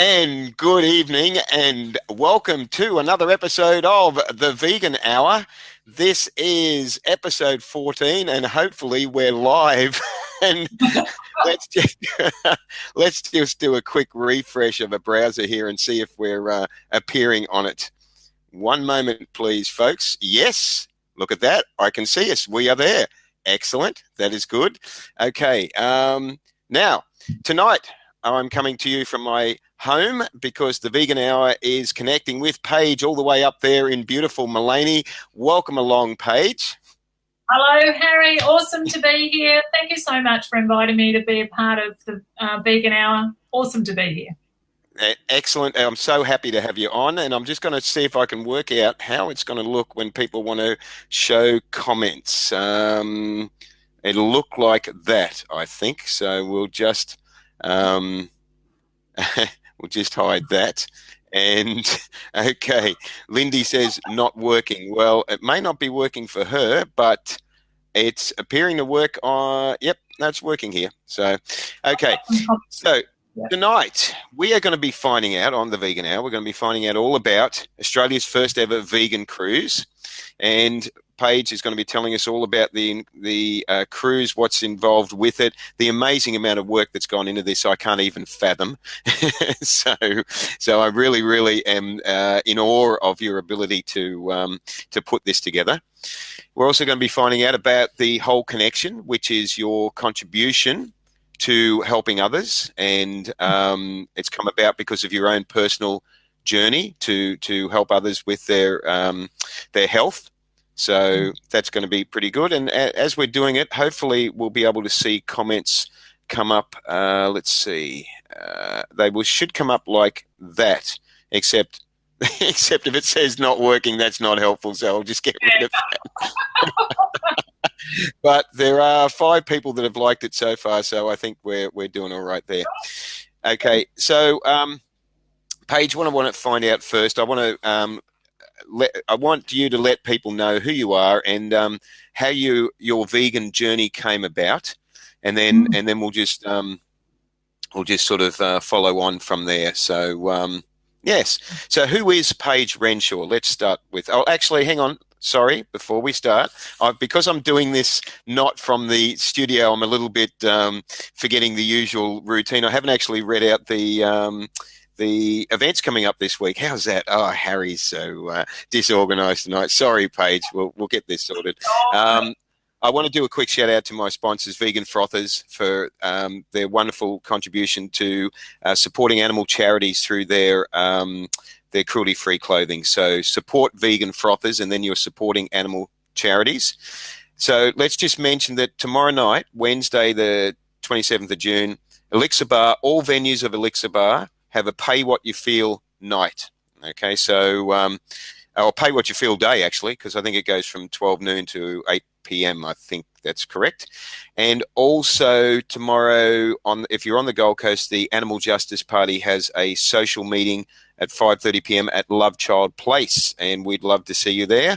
And good evening and welcome to another episode of The Vegan Hour. This is episode 14 and hopefully we're live. And let's just do a quick refresh of a browser here and see if we're appearing on it. One moment, please, folks. Yes, look at that. I can see us. We are there. Excellent. That is good. Okay. Now, tonight I'm coming to you from my home because the Vegan Hour is connecting with Paige all the way up there in beautiful Mullaney. Welcome along, Paige. Hello, Harry. Awesome to be here. Thank you so much for inviting me to be a part of the Vegan Hour. Awesome to be here. Excellent. I'm so happy to have you on, and I'm just going to see if I can work out how it's going to look when people want to show comments. It'll look like that, I think. So we'll just we'll just hide that. And okay, Lindy says not working. Well, it may not be working for her, but it's appearing to work on. Yep, that's working here. So, okay. So tonight we are going to be finding out on the Vegan Hour. We're going to be finding out all about Australia's first ever vegan cruise, and Paige is going to be telling us all about the cruise, what's involved with it, the amazing amount of work that's gone into this I can't even fathom. So I really am in awe of your ability to put this together. We're also going to be finding out about the whole connection, which is your contribution to helping others, and it's come about because of your own personal journey to help others with their health. So that's going to be pretty good. And as we're doing it, hopefully we'll be able to see comments come up. Let's see. Should come up like that, except if it says not working, that's not helpful. So I'll just get rid of that. But there are 5 people that have liked it so far, so I think we're doing all right there. Okay, so Paige, what I want to find out first, I want you to let people know who you are and how your vegan journey came about, and then we'll just sort of follow on from there. So yes. So who is Paige Renshaw? Let's start with. Oh, actually, hang on. Sorry, before we start, because I'm doing this not from the studio, I'm a little bit forgetting the usual routine. I haven't actually read out the events coming up this week. How's that? Oh, Harry's so disorganized tonight. Sorry, Paige. We'll get this sorted. I want to do a quick shout out to my sponsors, Vegan Frothers, for their wonderful contribution to supporting animal charities through their cruelty-free clothing. So support Vegan Frothers, and then you're supporting animal charities. So let's just mention that tomorrow night, Wednesday, the 27th of June, Elixir Bar, all venues of Elixir Bar have a pay what you feel night. Okay, so or pay what you feel day, actually, because I think it goes from 12 noon to 8 p.m. I think that's correct. And also tomorrow, if you're on the Gold Coast, the Animal Justice Party has a social meeting at 5:30 p.m. at Love Child Place, and we'd love to see you there.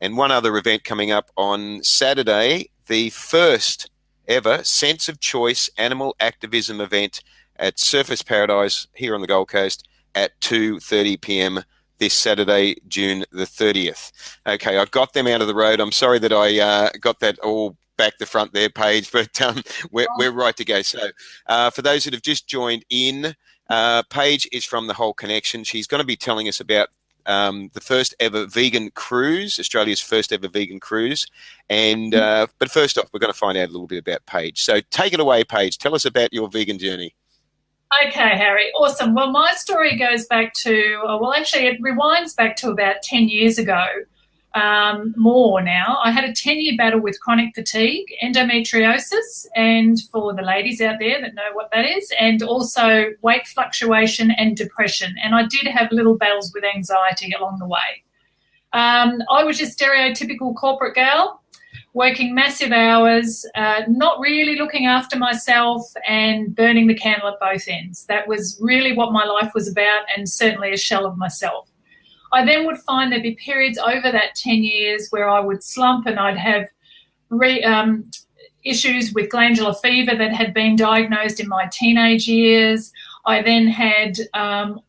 And one other event coming up on Saturday, the first ever Sense of Choice animal activism event at Surfers Paradise here on the Gold Coast at 2:30 p.m. this Saturday, June the 30th. Okay, I've got them out of the road. I'm sorry that I got that all back the front there, Paige, but we're right to go. So for those that have just joined in, Paige is from The Whole Connection. She's going to be telling us about the first ever vegan cruise, Australia's first ever vegan cruise. And but first off, we're going to find out a little bit about Paige. So take it away, Paige. Tell us about your vegan journey. Okay, Harry. Awesome. Well, my story goes back to, well, actually, it rewinds back to about 10 years ago, more now. I had a 10-year battle with chronic fatigue, endometriosis, and for the ladies out there that know what that is, and also weight fluctuation and depression. And I did have little battles with anxiety along the way. I was your stereotypical corporate girl, working massive hours, not really looking after myself, and burning the candle at both ends. That was really what my life was about, and certainly a shell of myself. I then would find there'd be periods over that 10 years where I would slump and I'd have issues with glandular fever that had been diagnosed in my teenage years. I then had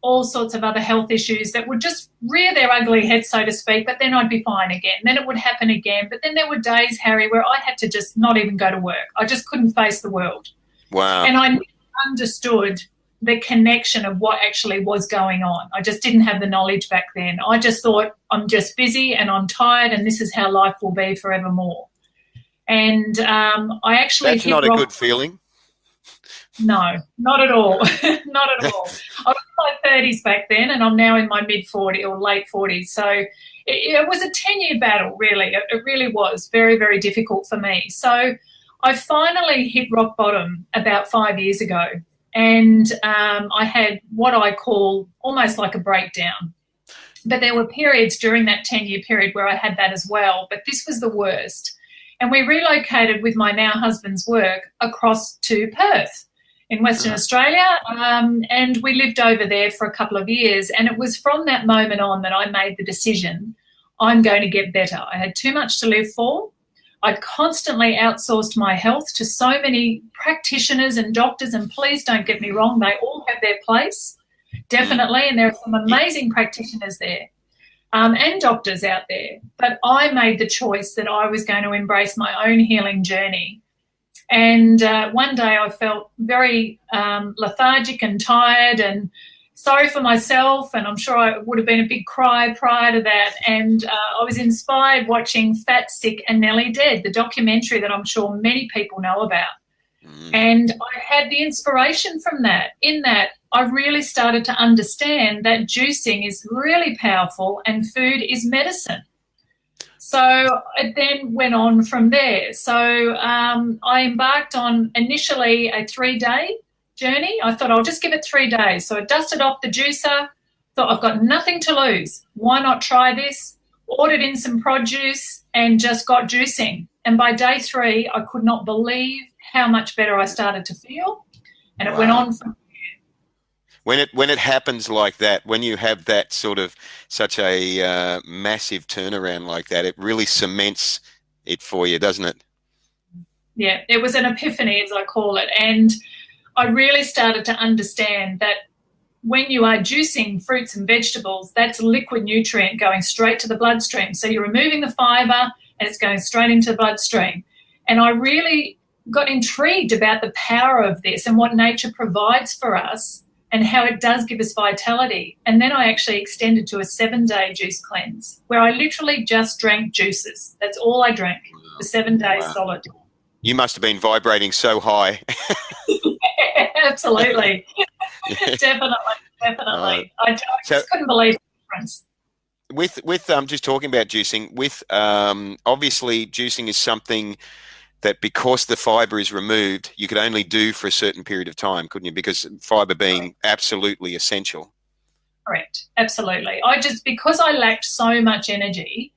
all sorts of other health issues that would just rear their ugly head, so to speak, but then I'd be fine again. Then it would happen again. But then there were days, Harry, where I had to just not even go to work. I just couldn't face the world. Wow. And I understood the connection of what actually was going on. I just didn't have the knowledge back then. I just thought, I'm just busy and I'm tired and this is how life will be forevermore. And I actually... That's not a good feeling. No, not at all. Not at all. I was in my 30s back then and I'm now in my mid-40s or late 40s. So it was a 10-year battle, really. It really was very, very difficult for me. So I finally hit rock bottom about 5 years ago, and I had what I call almost like a breakdown. But there were periods during that 10-year period where I had that as well, but this was the worst. And we relocated with my now husband's work across to Perth in Western Australia, and we lived over there for a couple of years. And it was from that moment on that I made the decision, I'm going to get better. I had too much to live for. I'd constantly outsourced my health to so many practitioners and doctors, and please don't get me wrong, they all have their place, definitely, and there are some amazing practitioners there and doctors out there. But I made the choice that I was going to embrace my own healing journey. And one day I felt very lethargic and tired and sorry for myself, and I'm sure I would have been a big cry prior to that. And I was inspired watching Fat, Sick and Nearly Dead, the documentary that I'm sure many people know about. And I had the inspiration from that. In that, I really started to understand that juicing is really powerful and food is medicine. So it then went on from there. So I embarked on initially a 3-day journey. I thought I'll just give it 3 days. So I dusted off the juicer, thought I've got nothing to lose. Why not try this? Ordered in some produce and just got juicing. And by day 3, I could not believe how much better I started to feel. And it went on from when it happens like that, when you have that sort of such a massive turnaround like that, it really cements it for you, doesn't it? Yeah, it was an epiphany, as I call it. And I really started to understand that when you are juicing fruits and vegetables, that's a liquid nutrient going straight to the bloodstream. So you're removing the fibre and it's going straight into the bloodstream. And I really got intrigued about the power of this and what nature provides for us and how it does give us vitality. And then I actually extended to a 7-day juice cleanse where I literally just drank juices. That's all I drank for 7 days solid. You must have been vibrating so high. Yeah, absolutely. Definitely. I just couldn't believe the difference. With just talking about juicing, with obviously juicing is something that because the fibre is removed, you could only do for a certain period of time, couldn't you? Because fibre being absolutely essential. Correct. Absolutely. Because I lacked so much energy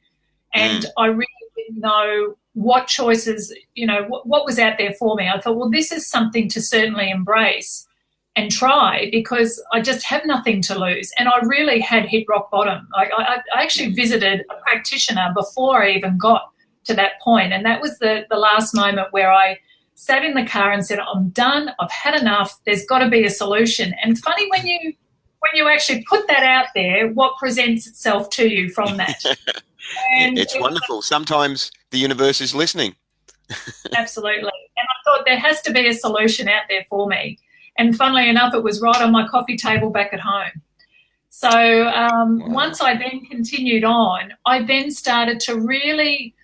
and I really didn't know what choices, what was out there for me. I thought, well, this is something to certainly embrace and try because I just have nothing to lose. And I really had hit rock bottom. I actually visited a practitioner before I even got to that point. And that was the last moment where I sat in the car and said, I'm done. I've had enough. There's got to be a solution. And funny when you actually put that out there, what presents itself to you from that. And it's wonderful. Sometimes the universe is listening. Absolutely. And I thought there has to be a solution out there for me. And funnily enough, it was right on my coffee table back at home. So once I then continued on, I then started to really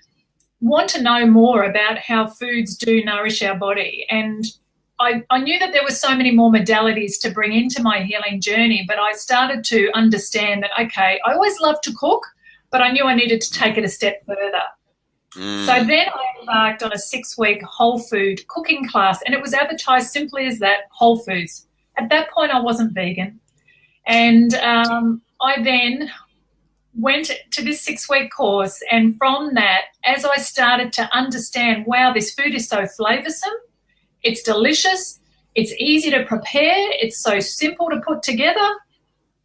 want to know more about how foods do nourish our body. And I knew that there were so many more modalities to bring into my healing journey, but I started to understand that, okay, I always loved to cook, but I knew I needed to take it a step further. So then I embarked on a 6-week whole food cooking class, and it was advertised simply as that, whole foods. At that point, I wasn't vegan. And I then went to this 6-week course, and from that, as I started to understand, wow, this food is so flavoursome, it's delicious, it's easy to prepare, it's so simple to put together.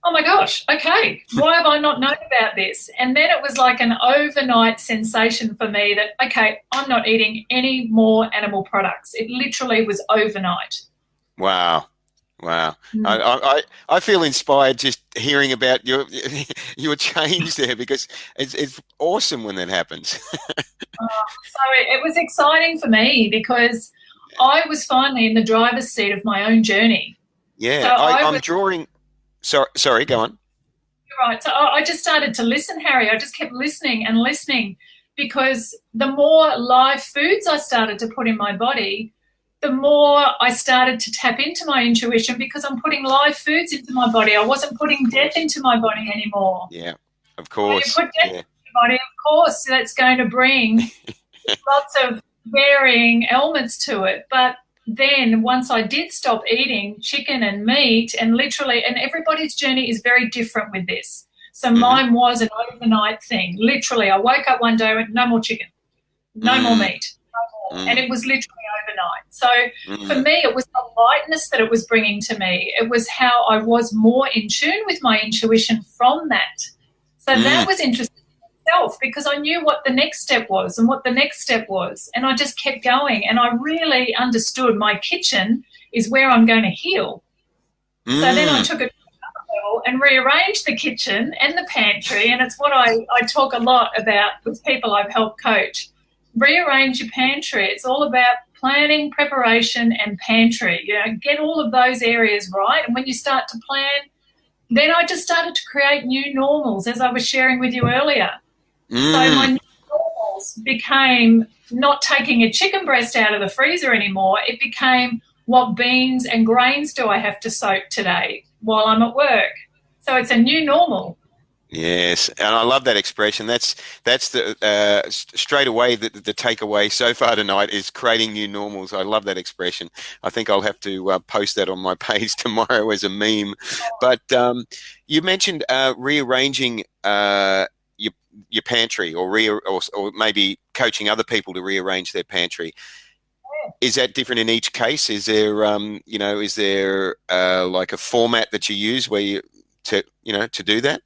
Oh my gosh, okay, why have I not known about this? And then it was like an overnight sensation for me that, okay, I'm not eating any more animal products. It literally was overnight. Wow. Wow. Mm. I feel inspired just hearing about your your change there, because it's awesome when that happens. So it was exciting for me because I was finally in the driver's seat of my own journey. So Yeah, I I'm was drawing. Sorry, go on. right. So I just started to listen, Harry. I just kept listening and listening because the more live foods I started to put in my body, the more I started to tap into my intuition because I'm putting live foods into my body. I wasn't Of putting death course. into my body anymore. Yeah, of When you course. put death Yeah. into your body, of course, that's going to bring lots of varying elements to it. But then once I did stop eating chicken and meat, and literally, and everybody's journey is very different with this. So Hmm. mine was an overnight thing. Literally, I woke up one day and went, no more chicken, no more Mm, meat, no more. And mm, it was literally overnight. So for mm, me, it was the lightness that it was bringing to me. It was how I was more in tune with my intuition from that. So that mm. was interesting itself because I knew what the next step was and what the next step was. And I just kept going. And I really understood my kitchen is where I'm going to heal. So then I Mm. took it to another level and rearranged the kitchen and the pantry. And it's what I talk a lot about with people I've helped coach. Rearrange your pantry. It's all about planning, preparation, and pantry. You know, get all of those areas right. And when you start to plan, then I just started to create new normals, as I was sharing with you earlier. So my Mm. new normals became not taking a chicken breast out of the freezer anymore. It became what beans and grains do I have to soak today while I'm at work. So it's a new normal. Yes, and I love that expression. That's the straight away the takeaway so far tonight is creating new normals. I love that expression. I think I'll have to post that on my page tomorrow as a meme. But you mentioned rearranging your pantry, or maybe coaching other people to rearrange their pantry. Is that different in each case? Is there is there like a format that you use where to do that?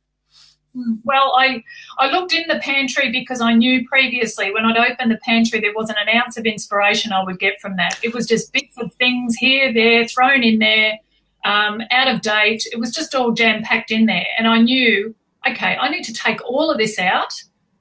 Well, I looked in the pantry because I knew previously when I'd opened the pantry there wasn't an ounce of inspiration I would get from that. It was just bits of things here, there, thrown in there, out of date. It was just all jam-packed in there. And I knew, okay, I need to take all of this out,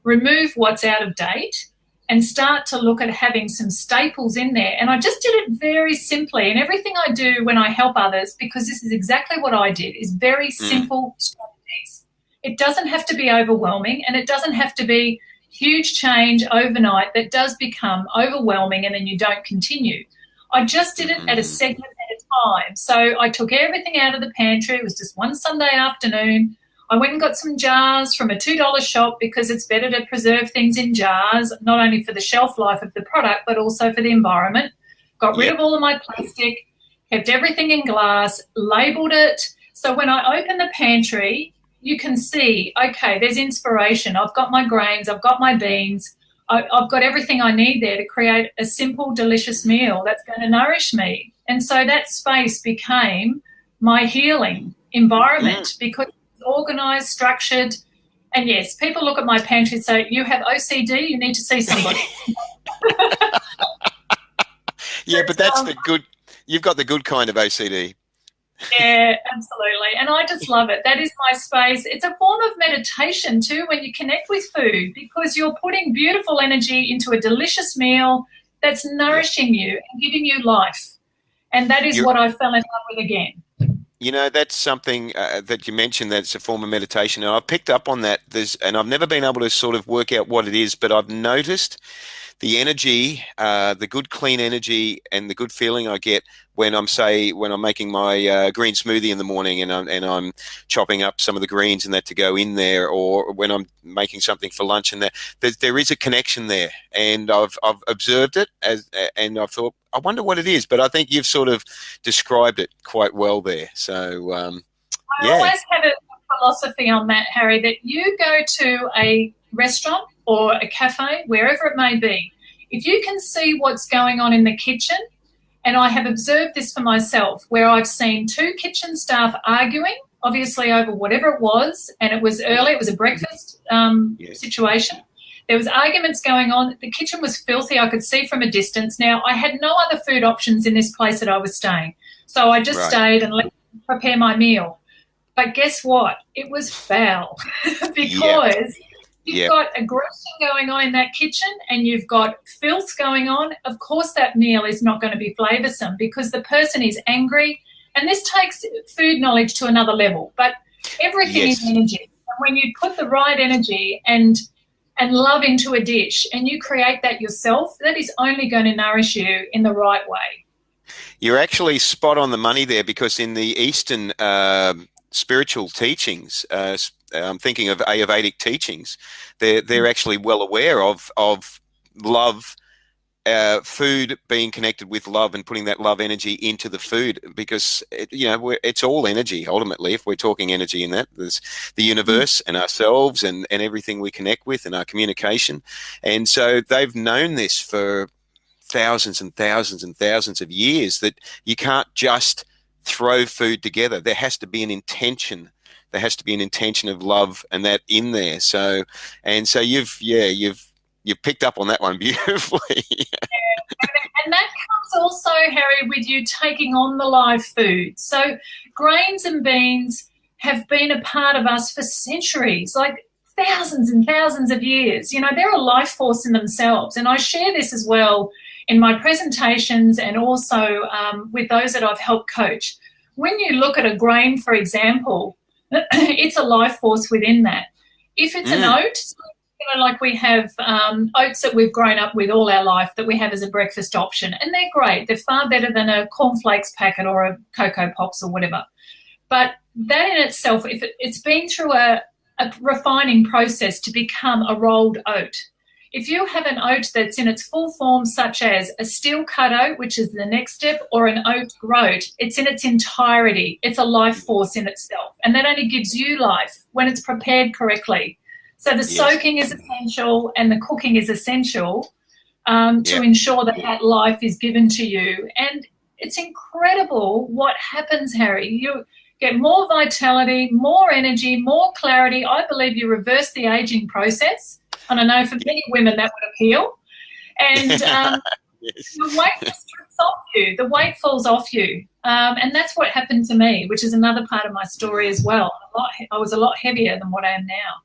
remove what's out of date, and start to look at having some staples in there. And I just did it very simply. And everything I do when I help others, because this is exactly what I did, is very Mm. simple strategies. It doesn't have to be overwhelming, and it doesn't have to be huge change overnight that does become overwhelming and then you don't continue. I just did it at a Mm. segment at a time. So I took everything out of the pantry. It was just one Sunday afternoon. I went and got some jars from a $2 shop because it's better to preserve things in jars, not only for the shelf life of the product, but also for the environment. Got rid Yep. of all of my plastic, kept everything in glass, labelled it. So when I open the pantry, you can see, okay, there's inspiration. I've got my grains, I've got my beans, I've got everything I need there to create a simple, delicious meal that's going to nourish me. And so that space became my healing Mm. environment because it's organised, structured. And yes, people look at my pantry and say, you have OCD, you need to see somebody. Yeah, but But, that's the good. You've got the good kind of OCD. yeah, absolutely. And I just love it. That is my space. It's a form of meditation too when you connect with food because you're putting beautiful energy into a delicious meal that's Yeah. nourishing you and giving you life. And that is You're, what I fell in love with again. that's something that you mentioned that's a form of meditation. And I've picked up on that. And I've never been able to sort of work out what it is, but I've noticed the energy, the good clean energy, and the good feeling I get when I'm making my green smoothie in the morning, and I'm chopping up some of the greens and that to go in there, or when I'm making something for lunch, and there is a connection there, and I've observed it and I've thought, I wonder what it is, but I think you've sort of described it quite well there. So I yeah, always have a philosophy on that, Harry, that you go to a restaurant or a cafe, wherever it may be, if you can see what's going on in the kitchen, and I have observed this for myself, where I've seen two kitchen staff arguing, obviously over whatever it was, and it was early, it was a breakfast yeah, situation. There was arguments going on. The kitchen was filthy. I could see from a distance. Now, I had no other food options in this place that I was staying. So I just Right. stayed and let them prepare my meal. But guess what? It was foul Yep. because you've Yep. got aggression going on in that kitchen and you've got filth going on. Of course, that meal is not going to be flavoursome because the person is angry. And this takes food knowledge to another level. But everything is Yes. energy. And when you put the right energy and love into a dish and you create that yourself, that is only going to nourish you in the right way. You're actually spot on the money there, because in the Eastern spiritual teachings, I'm thinking of Ayurvedic teachings, they're actually well aware of love, food being connected with love and putting that love energy into the food, because it's all energy ultimately. If we're talking energy in that, there's the universe and ourselves and everything we connect with and our communication. And so they've known this for thousands and thousands and thousands of years, that you can't just throw food together. There has to be an intention. There has to be an intention of love and that in there. So you've picked up on that one beautifully. And that comes also, Harry, with you taking on the live food. So grains and beans have been a part of us for centuries, like thousands and thousands of years. They're a life force in themselves. And I share this as well in my presentations and also with those that I've helped coach. When you look at a grain, for example, it's a life force within that. If it's an oat, like we have oats that we've grown up with all our life that we have as a breakfast option, and they're great. They're far better than a cornflakes packet or a Cocoa Pops or whatever. But that in itself, if it's been through a refining process to become a rolled oat. If you have an oat that's in its full form, such as a steel cut oat, which is the next step, or an oat groat, it's in its entirety. It's a life force in itself. And that only gives you life when it's prepared correctly. So the soaking is essential and the cooking is essential to ensure that life is given to you. And it's incredible what happens, Harry. You get more vitality, more energy, more clarity. I believe you reverse the aging process. And I know for many women that would appeal. And the weight just trips off you. The weight falls off you. And that's what happened to me, which is another part of my story as well. I was a lot heavier than what I am now.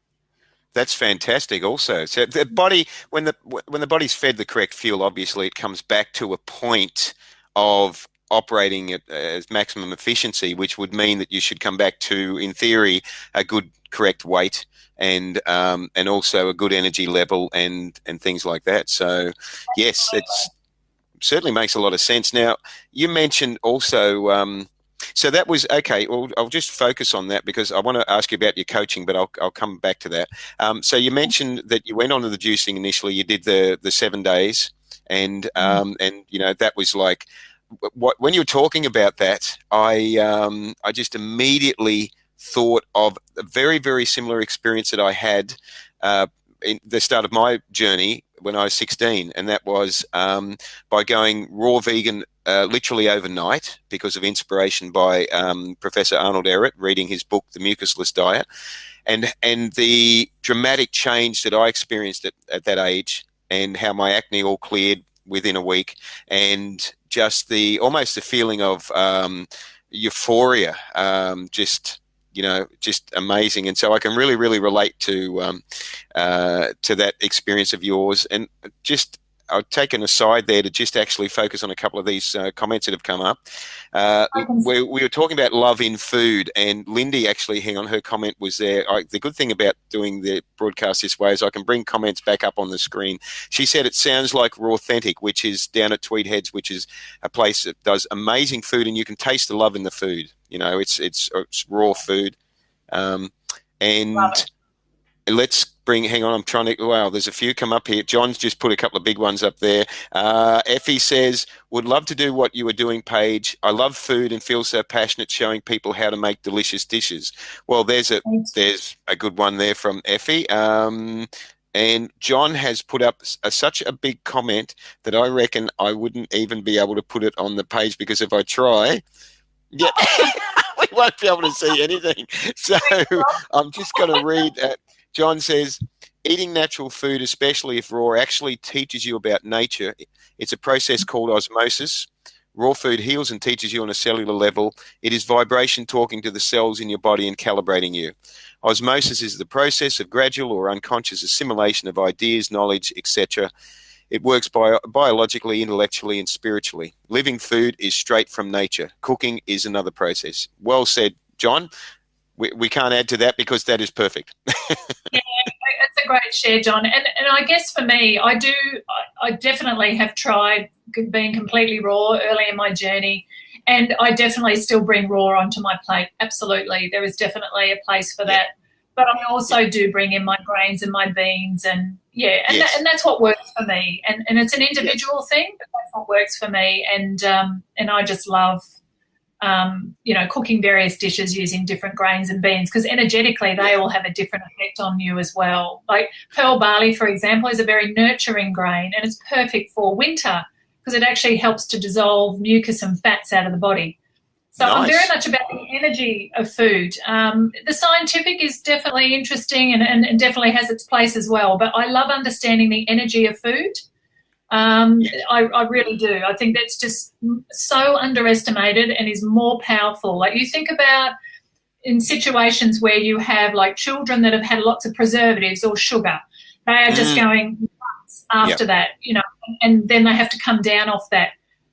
That's fantastic also. So the body, when the body's fed the correct fuel, obviously it comes back to a point of operating at maximum efficiency, which would mean that you should come back to, in theory, a good, correct weight and also a good energy level and things like that. So, yes, it certainly makes a lot of sense. Now, you mentioned also, so that was, okay, well, I'll just focus on that because I want to ask you about your coaching, but I'll come back to that. So you mentioned that you went on to the juicing initially, you did the 7 days and that was like, when you were talking about that, I just immediately thought of a very, very similar experience that I had in the start of my journey when I was 16, and that was by going raw vegan literally overnight because of inspiration by Professor Arnold Ehret, reading his book, The Mucusless Diet, and the dramatic change that I experienced at that age and how my acne all cleared within a week, and just almost the feeling of euphoria, just amazing. And so I can really, really relate to that experience of yours. And just, I've taken a side there to just actually focus on a couple of these comments that have come up. We were talking about love in food, and Lindy actually, her comment was there. The good thing about doing the broadcast this way is I can bring comments back up on the screen. She said it sounds like Raw Authentic, which is down at Tweed Heads, which is a place that does amazing food, and you can taste the love in the food. It's raw food. And let's hang on, I'm trying to, wow, there's a few come up here. John's just put a couple of big ones up there. Effie says, would love to do what you were doing, Paige. I love food and feel so passionate showing people how to make delicious dishes. Well, there's a good one there from Effie. And John has put up such a big comment that I reckon I wouldn't even be able to put it on the page, because if I try, we won't be able to see anything. So I'm just going to read. John says, eating natural food, especially if raw, actually teaches you about nature. It's a process called osmosis. Raw food heals and teaches you on a cellular level. It is vibration talking to the cells in your body and calibrating you. Osmosis is the process of gradual or unconscious assimilation of ideas, knowledge, etc. It works biologically, intellectually, and spiritually. Living food is straight from nature. Cooking is another process. Well said, John. We can't add to that because that is perfect. Yeah, it's a great share, John. And I guess for me, I definitely have tried being completely raw early in my journey, and I definitely still bring raw onto my plate. Absolutely. There is definitely a place for that. But I also do bring in my grains and my beans, and and that's what works for me. And it's an individual thing, but that's what works for me. And I just love cooking various dishes using different grains and beans, because energetically they all have a different effect on you as well. Like pearl barley, for example, is a very nurturing grain, and it's perfect for winter because it actually helps to dissolve mucus and fats out of the body. So nice. I'm very much about the energy of food. The scientific is definitely interesting and definitely has its place as well, but I love understanding the energy of food. I really do. I think that's just so underestimated and is more powerful. Like you think about in situations where you have like children that have had lots of preservatives or sugar, they are just going nuts after that, and then they have to come down off that.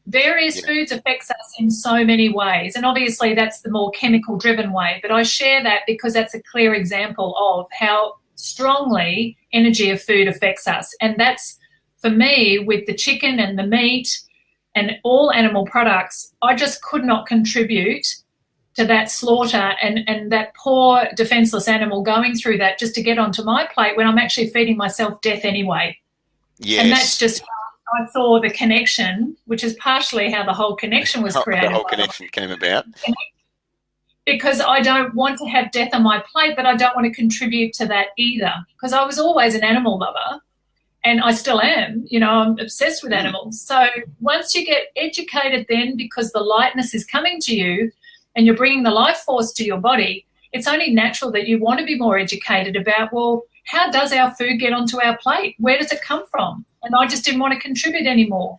Various foods affects us in so many ways, and obviously that's the more chemical driven way, but I share that because that's a clear example of how strongly energy of food affects us. And that's, for me, with the chicken and the meat and all animal products, I just could not contribute to that slaughter and that poor defenseless animal going through that just to get onto my plate when I'm actually feeding myself death anyway. Yes. And that's just, I saw the connection, which is partially how the whole connection was created. The whole connection came about. Because I don't want to have death on my plate, but I don't want to contribute to that either, because I was always an animal lover. And I still am, I'm obsessed with animals. So once you get educated then, because the lightness is coming to you and you're bringing the life force to your body, it's only natural that you want to be more educated about, well, how does our food get onto our plate? Where does it come from? And I just didn't want to contribute anymore.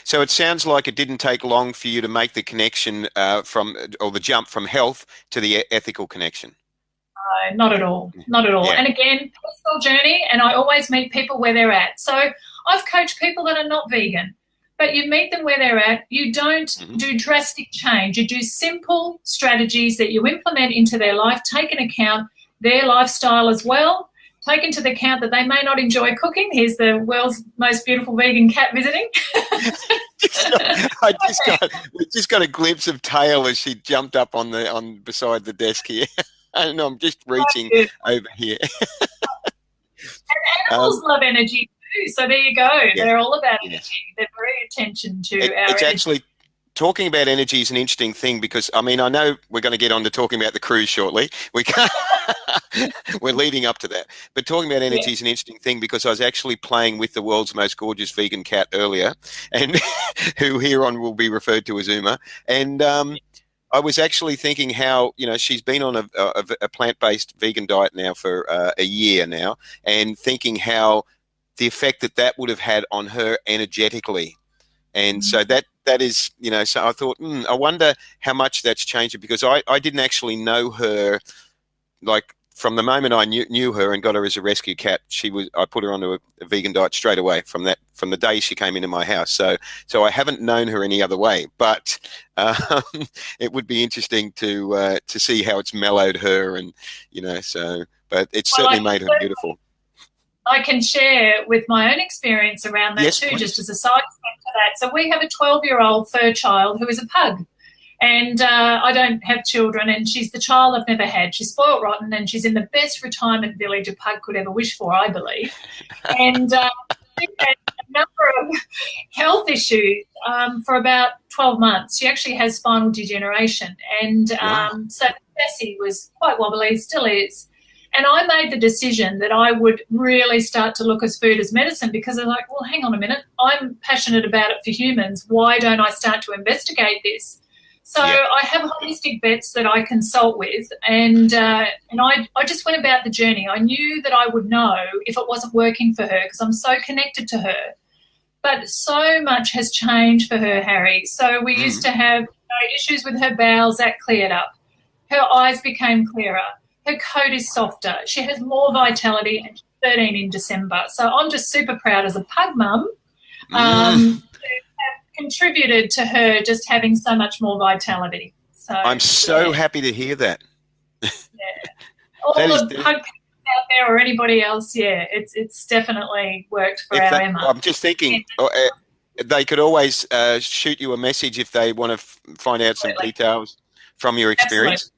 So it sounds like it didn't take long for you to make the connection the jump from health to the ethical connection. No, not at all. Not at all. Yeah. And again, personal journey, and I always meet people where they're at. So I've coached people that are not vegan, but you meet them where they're at. You don't do drastic change. You do simple strategies that you implement into their life, take into account their lifestyle as well, take into account that they may not enjoy cooking. Here's the world's most beautiful vegan cat visiting. We just got a glimpse of Tail as she jumped up on beside the desk here. And I'm just reaching over here. And animals love energy too, so there you go. Yeah. They're all about energy. They're very attention to our energy. Actually, talking about energy is an interesting thing because, I know we're going to get on to talking about the cruise shortly. We're leading up to that. But talking about energy is an interesting thing because I was actually playing with the world's most gorgeous vegan cat earlier, and who here on will be referred to as Uma. And I was actually thinking how, she's been on a plant-based vegan diet now for a year now, and thinking how the effect that would have had on her energetically. And so that is, so I thought, I wonder how much that's changed her, because I didn't actually know her, like, from the moment I knew her and got her as a rescue cat. I put her onto a vegan diet straight away from the day she came into my house. So I haven't known her any other way. But it would be interesting to see how it's mellowed her, and but it's certainly made her beautiful. I can share with my own experience around that too, please. Just as a side step to that. So we have a 12-year-old fur child who is a pug. And I don't have children, and she's the child I've never had. She's spoiled rotten, and she's in the best retirement village a pug could ever wish for, I believe. And she had a number of health issues for about 12 months. She actually has spinal degeneration. And so Bessie was quite wobbly, still is. And I made the decision that I would really start to look at food as medicine, because I'm like, well, hang on a minute. I'm passionate about it for humans. Why don't I start to investigate this? So I have holistic vets that I consult with, and I just went about the journey. I knew that I would know if it wasn't working for her, because I'm so connected to her. But so much has changed for her, Harry. So we used to have issues with her bowels. That cleared up. Her eyes became clearer. Her coat is softer. She has more vitality, and she's 13 in December. So I'm just super proud as a pug mum to have contributed to her just having so much more vitality. So I'm so happy to hear that. Yeah. All the pug out there or anybody else, it's definitely worked for our Emma. I'm just thinking they could always shoot you a message if they want to find out some details from your experience. Absolutely.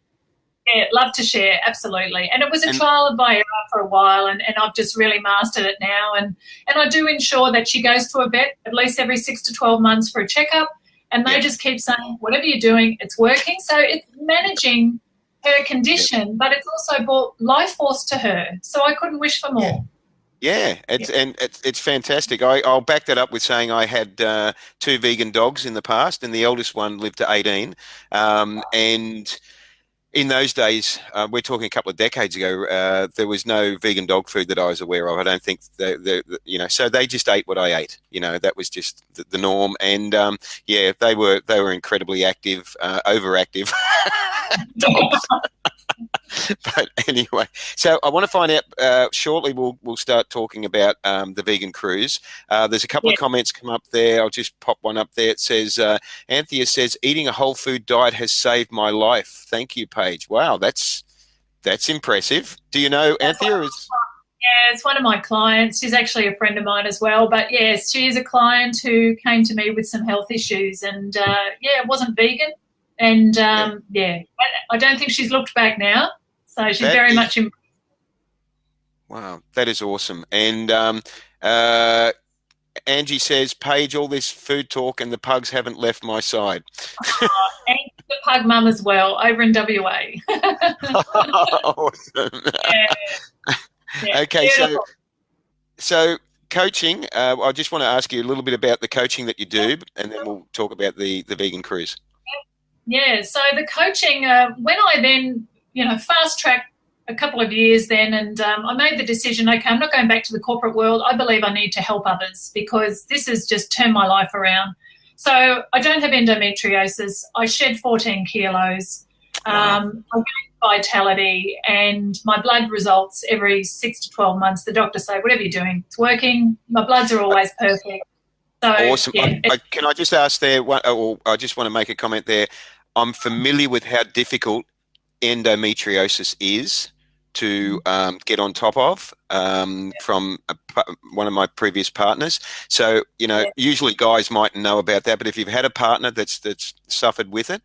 Yeah, love to share, absolutely. And it was a trial by error for a while, and I've just really mastered it now. And I do ensure that she goes to a vet at least every 6 to 12 months for a checkup, and they just keep saying, whatever you're doing, it's working. So it's managing her condition, but it's also brought life force to her. So I couldn't wish for more. Yeah, it's fantastic. I'll back that up with saying I had 2 vegan dogs in the past, and the eldest one lived to 18. And in those days, we're talking a couple of decades ago, there was no vegan dog food that I was aware of. I don't think, so they just ate what I ate. That was just the norm. And, they were incredibly active, overactive dogs. But anyway, so I want to find out shortly. We'll start talking about the vegan cruise. There's a couple of comments come up there. I'll just pop one up there. It says Anthea says eating a whole food diet has saved my life. Thank you, Paige. Wow, that's impressive. Do you know Anthea? Yeah, it's one of my clients. She's actually a friend of mine as well. But yes, she is a client who came to me with some health issues, and it wasn't vegan. And I don't think she's looked back now. So she's very much in. Wow, that is awesome. And Angie says, Paige, all this food talk and the pugs haven't left my side. And the pug mum as well, over in WA. Awesome. Okay, beautiful. so coaching, I just want to ask you a little bit about the coaching that you do, and then we'll talk about the vegan cruise. Yeah, so the coaching, when I then, fast-tracked a couple of years then, and I made the decision, okay, I'm not going back to the corporate world. I believe I need to help others because this has just turned my life around. So I don't have endometriosis. I shed 14 kilos. I gained vitality, and my blood results every 6 to 12 months. The doctors say, whatever you're doing, it's working. My bloods are always perfect. So, awesome. Yeah. Can I just ask there, I just want to make a comment there. I'm familiar with how difficult endometriosis is to get on top of from one of my previous partners. So, usually guys might know about that, but if you've had a partner that's suffered with it,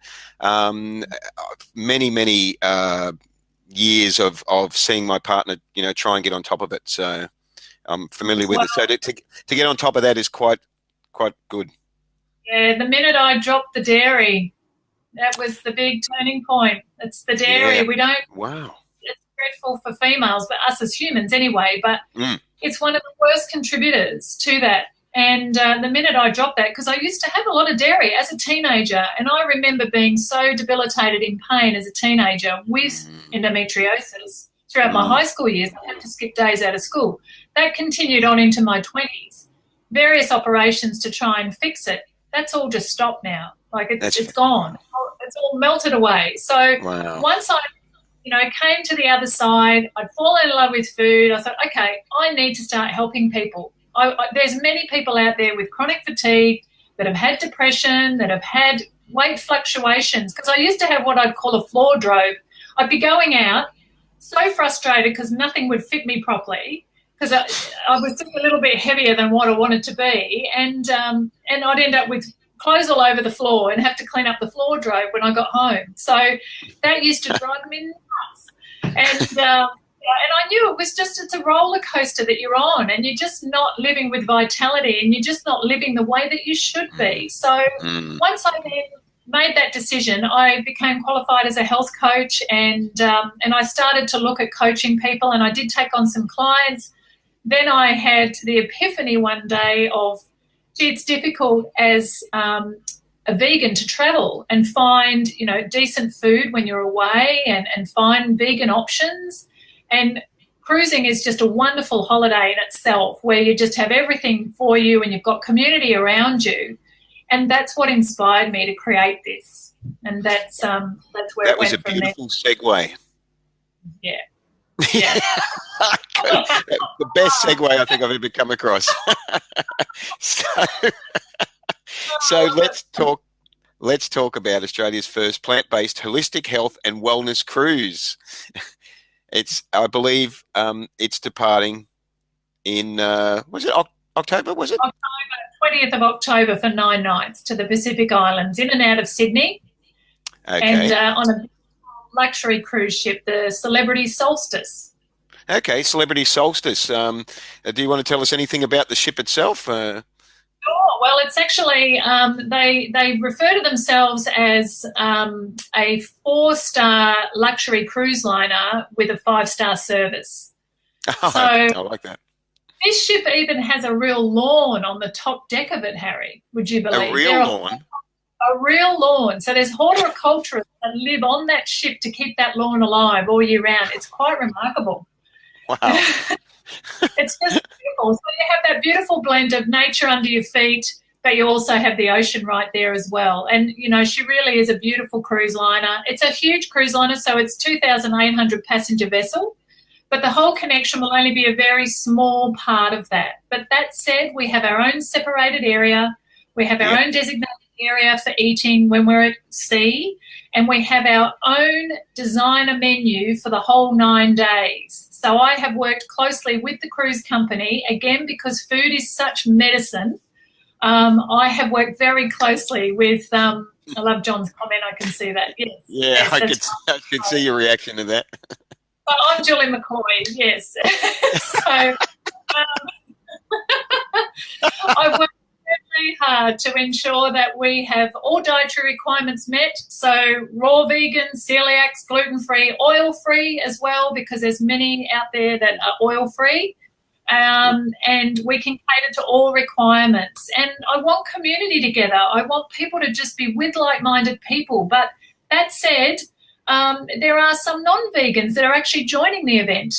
many years of seeing my partner, try and get on top of it. So I'm familiar with it. So to get on top of that is quite good. Yeah, the minute I dropped the dairy, that was the big turning point. It's the dairy. We don't. Wow. It's dreadful for females, but us as humans anyway. But it's one of the worst contributors to that. And the minute I dropped that, because I used to have a lot of dairy as a teenager, and I remember being so debilitated in pain as a teenager with endometriosis throughout my high school years. I had to skip days out of school. That continued on into my 20s. Various operations to try and fix it. That's all just stopped now. Like it's gone. It's all melted away. So once I, came to the other side, I'd fallen in love with food. I thought, okay, I need to start helping people. There's many people out there with chronic fatigue that have had depression, that have had weight fluctuations. Because I used to have what I'd call a floor drope. I'd be going out so frustrated because nothing would fit me properly, because I was just a little bit heavier than what I wanted to be, and I'd end up with clothes all over the floor and have to clean up the floor drope when I got home. So that used to drive me nuts. And I knew it's a roller coaster that you're on, and you're just not living with vitality, and you're just not living the way that you should be. So once I then made that decision, I became qualified as a health coach, and I started to look at coaching people, and I did take on some clients. Then I had the epiphany one day of, gee, it's difficult as a vegan to travel and find, decent food when you're away, and find vegan options. And cruising is just a wonderful holiday in itself, where you just have everything for you and you've got community around you. And that's what inspired me to create this. And that's where it went from there. That was a beautiful segue. Yeah. Yeah. The best segue I think I've ever come across. So let's talk about Australia's first plant-based holistic health and wellness cruise. I believe it's departing in was it October? Was it October 20th of October for 9 nights to the Pacific Islands, in and out of Sydney, and on a luxury cruise ship, the Celebrity Solstice. Okay, Celebrity Solstice. Do you want to tell us anything about the ship itself? Sure. Well, it's actually they refer to themselves as a 4-star luxury cruise liner with a 5-star service. Oh, so I like that. This ship even has a real lawn on the top deck of it, Harry. Would you believe? A real lawn? A real lawn. So there's horticulturists that live on that ship to keep that lawn alive all year round. It's quite remarkable. Wow. It's just beautiful. So you have that beautiful blend of nature under your feet, but you also have the ocean right there as well. And, you know, she really is a beautiful cruise liner. It's a huge cruise liner, so it's 2,800 passenger vessel, but the whole connection will only be a very small part of that. But that said, we have our own separated area. We have our own designated area for eating when we're at sea, and we have our own designer menu for the whole 9 days. So I have worked closely with the cruise company, again, because food is such medicine. I have worked very closely with, I love John's comment, I can see that. Yes. Yeah, yes, I could see your reaction to that. I'm Julie McCoy, yes. So I worked really hard to ensure that we have all dietary requirements met, so raw vegan, celiacs, gluten-free, oil-free as well, because there's many out there that are oil-free, and we can cater to all requirements. And I want community together. I want people to just be with like-minded people. But that said, there are some non-vegans that are actually joining the event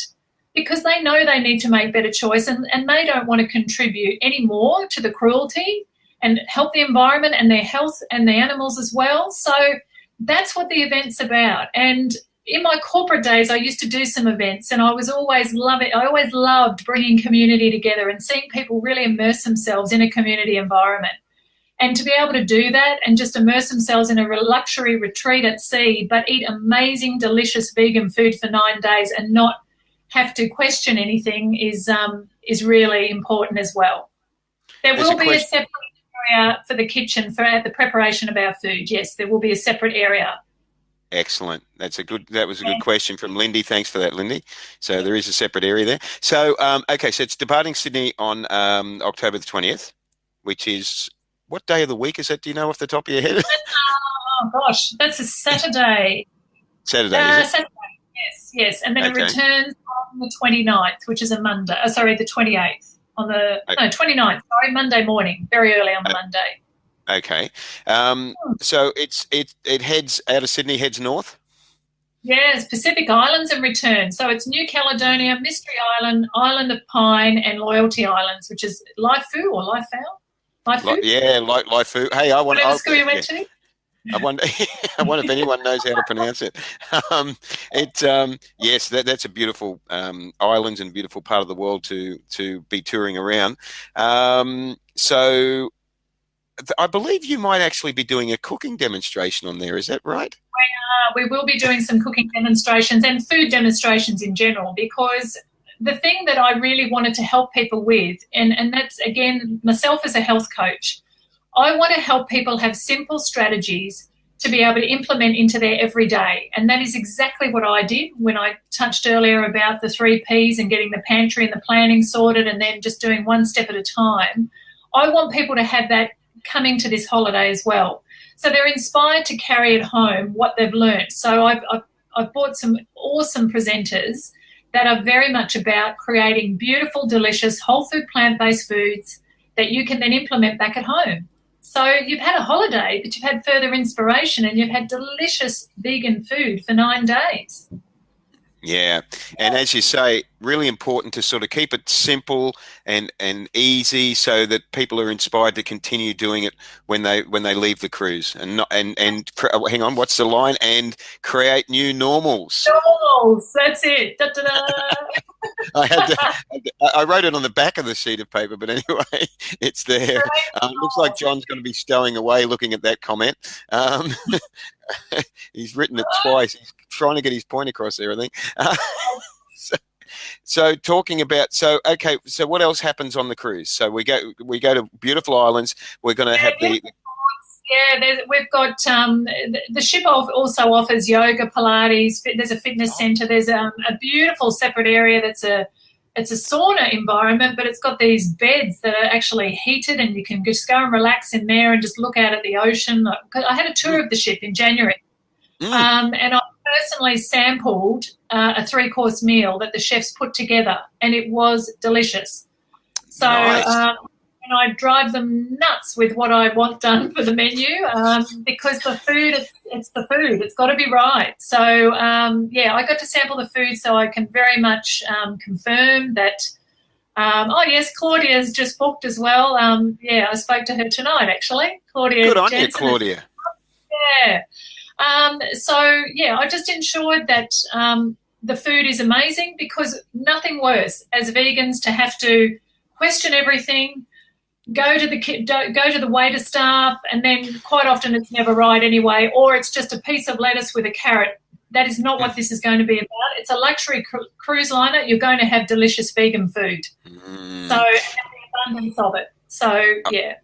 because they know they need to make better choice, and they don't want to contribute any more to the cruelty and help the environment and their health and the animals as well. So that's what the event's about. And in my corporate days, I used to do some events, and I always loved bringing community together and seeing people really immerse themselves in a community environment. And to be able to do that and just immerse themselves in a luxury retreat at sea, but eat amazing, delicious vegan food for 9 days and not have to question anything is really important as well. There will be a separate area for the kitchen for the preparation of our food. Yes, there will be a separate area. Excellent. That was a good question from Lindy. Thanks for that, Lindy. So there is a separate area there. So, okay, so it's departing Sydney on October the 20th, which is, what day of the week is that? Do you know off the top of your head? Oh, gosh, that's a Saturday. Saturday, is it? Saturday, yes. And then it returns on the 29th, which is a Monday. The 28th. 29th, Monday morning, very early on the Monday. Okay. So it heads out of Sydney, heads north? Yes, Pacific Islands and return. So it's New Caledonia, Mystery Island, Island of Pine, and Loyalty Islands, which is Laifu or Laifau? Laifu? Yeah, Laifu. Hey, I want. Whatever school you went to? I wonder if anyone knows how to pronounce it. Yes, that's a beautiful islands and beautiful part of the world to be touring around. So I believe you might actually be doing a cooking demonstration on there. Is that right? We will be doing some cooking demonstrations and food demonstrations in general, because the thing that I really wanted to help people with, and that's, again, myself as a health coach, I want to help people have simple strategies to be able to implement into their everyday. And that is exactly what I did when I touched earlier about the 3 Ps and getting the pantry and the planning sorted and then just doing one step at a time. I want people to have that coming to this holiday as well. So they're inspired to carry at home what they've learned. So I've brought some awesome presenters that are very much about creating beautiful, delicious, whole food, plant-based foods that you can then implement back at home. So you've had a holiday, but you've had further inspiration and you've had delicious vegan food for 9 days. Yeah, and as you say, really important to sort of keep it simple and easy, so that people are inspired to continue doing it when they leave the cruise, and not hang on, what's the line? And create new normals. Normals, that's it. Da, da, da. I had to, I wrote it on the back of the sheet of paper, but anyway, it's there. Looks like John's going to be stowing away looking at that comment. Um, he's written it twice. He's trying to get his point across there, I think. So, so talking about, okay, so what else happens on the cruise? So we go to beautiful islands. We're going to have the we've got the ship also offers yoga, Pilates. There's a fitness centre. There's a beautiful separate area that's it's a sauna environment, but it's got these beds that are actually heated, and you can just go and relax in there and just look out at the ocean. I had a tour of the ship in January, and I personally sampled a 3-course meal that the chefs put together, and it was delicious. So. Nice. And I drive them nuts with what I want done for the menu, because the food, it's the food. It's got to be right. So, I got to sample the food, so I can very much confirm that. Oh, yes, Claudia's just booked as well. I spoke to her tonight, actually. Claudia. Good on you, Claudia. Yeah. I just ensured that the food is amazing, because nothing worse as vegans to have to question everything, go to the waiter staff, and then quite often it's never right anyway, or it's just a piece of lettuce with a carrot. That is not what this is going to be about. It's a luxury cruise liner. You're going to have delicious vegan food. So, and the abundance of it. So, yeah.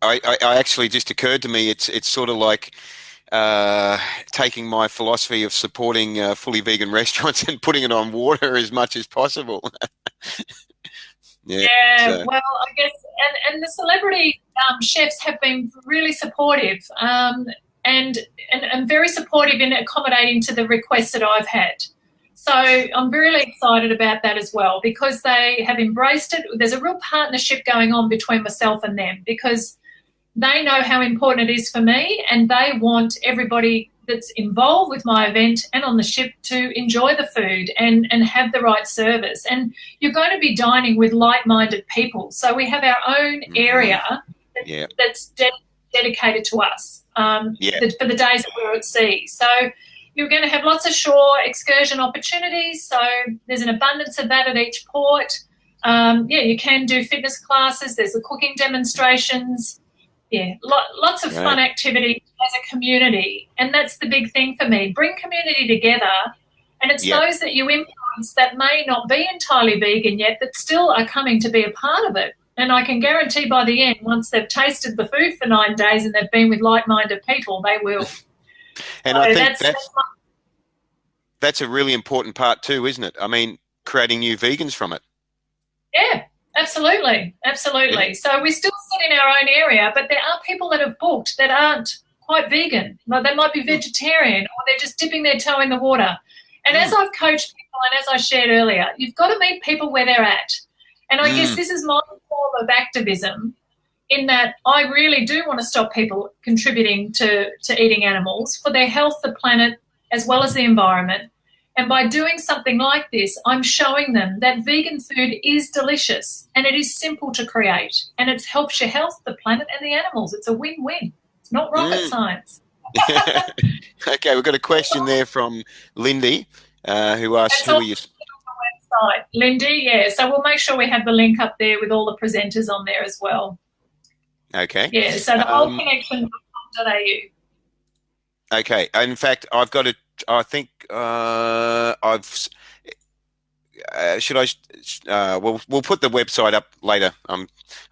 I actually, just occurred to me, it's sort of like taking my philosophy of supporting fully vegan restaurants and putting it on water as much as possible. Well, I guess, and the celebrity chefs have been really supportive, and very supportive in accommodating to the requests that I've had. So I'm really excited about that as well, because they have embraced it. There's a real partnership going on between myself and them, because they know how important it is for me, and they want everybody that's involved with my event and on the ship to enjoy the food and have the right service. And you're going to be dining with like-minded people. So we have our own area that's dedicated to us for the days that we're at sea. So you're going to have lots of shore excursion opportunities. So there's an abundance of that at each port. You can do fitness classes. There's the cooking demonstrations. Yeah, lots of fun activities as a community, and that's the big thing for me. Bring community together, and it's those that you influence that may not be entirely vegan yet, but still are coming to be a part of it. And I can guarantee by the end, once they've tasted the food for 9 days and they've been with like-minded people, they will. And so I think that's a really important part too, isn't it? I mean, creating new vegans from it. Yeah. Absolutely. Yeah. So we still sit in our own area, but there are people that have booked that aren't quite vegan. Like, they might be vegetarian, or they're just dipping their toe in the water. And as I've coached people, and as I shared earlier, you've got to meet people where they're at. And I guess this is my form of activism, in that I really do want to stop people contributing to eating animals for their health, the planet, as well as the environment. And by doing something like this, I'm showing them that vegan food is delicious, and it is simple to create, and it helps your health, the planet, and the animals. It's a win-win. It's not rocket science. Okay, we've got a question there from Lindy, who asks, who are you? Website, Lindy, yeah. So we'll make sure we have the link up there with all the presenters on there as well. Okay. Yeah, so the whole connection.au. Okay. In fact, I've got it. I think should I? We'll put the website up later.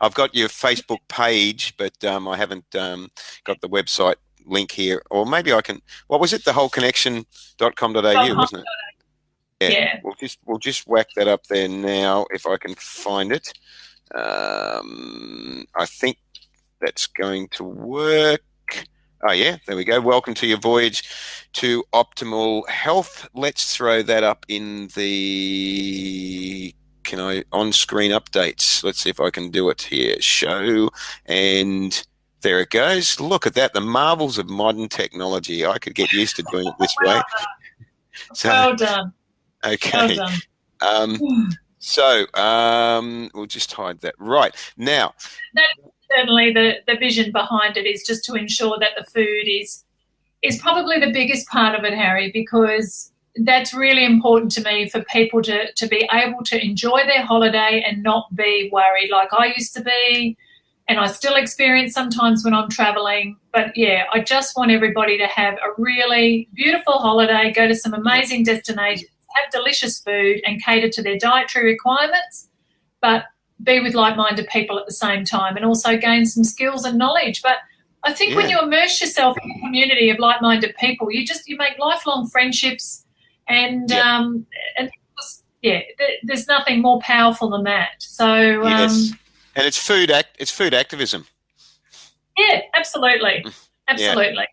I've got your Facebook page, but I haven't got the website link here. Or maybe I can. What was it? Thewholeconnection.com.au, wasn't it? Yeah. We'll just whack that up there now if I can find it. I think that's going to work. Oh, yeah, there we go. Welcome to your voyage to optimal health. Let's throw that up in the on-screen updates. Let's see if I can do it here. Show, and there it goes. Look at that, the marvels of modern technology. I could get used to doing it this way. Well done. Well Okay. done. Um, we'll just hide that. Right. Now, That's certainly the vision behind it, is just to ensure that the food is probably the biggest part of it, Harry, because that's really important to me, for people to be able to enjoy their holiday and not be worried like I used to be, and I still experience sometimes when I'm traveling. But yeah, I just want everybody to have a really beautiful holiday, go to some amazing destinations, have delicious food and cater to their dietary requirements, but be with like-minded people at the same time, and also gain some skills and knowledge. But I think when yeah, you immerse yourself in a community of like-minded people, you make lifelong friendships, and yeah, yeah, there's nothing more powerful than that. So yes. And it's it's food activism. yeah, absolutely, Yeah, absolutely.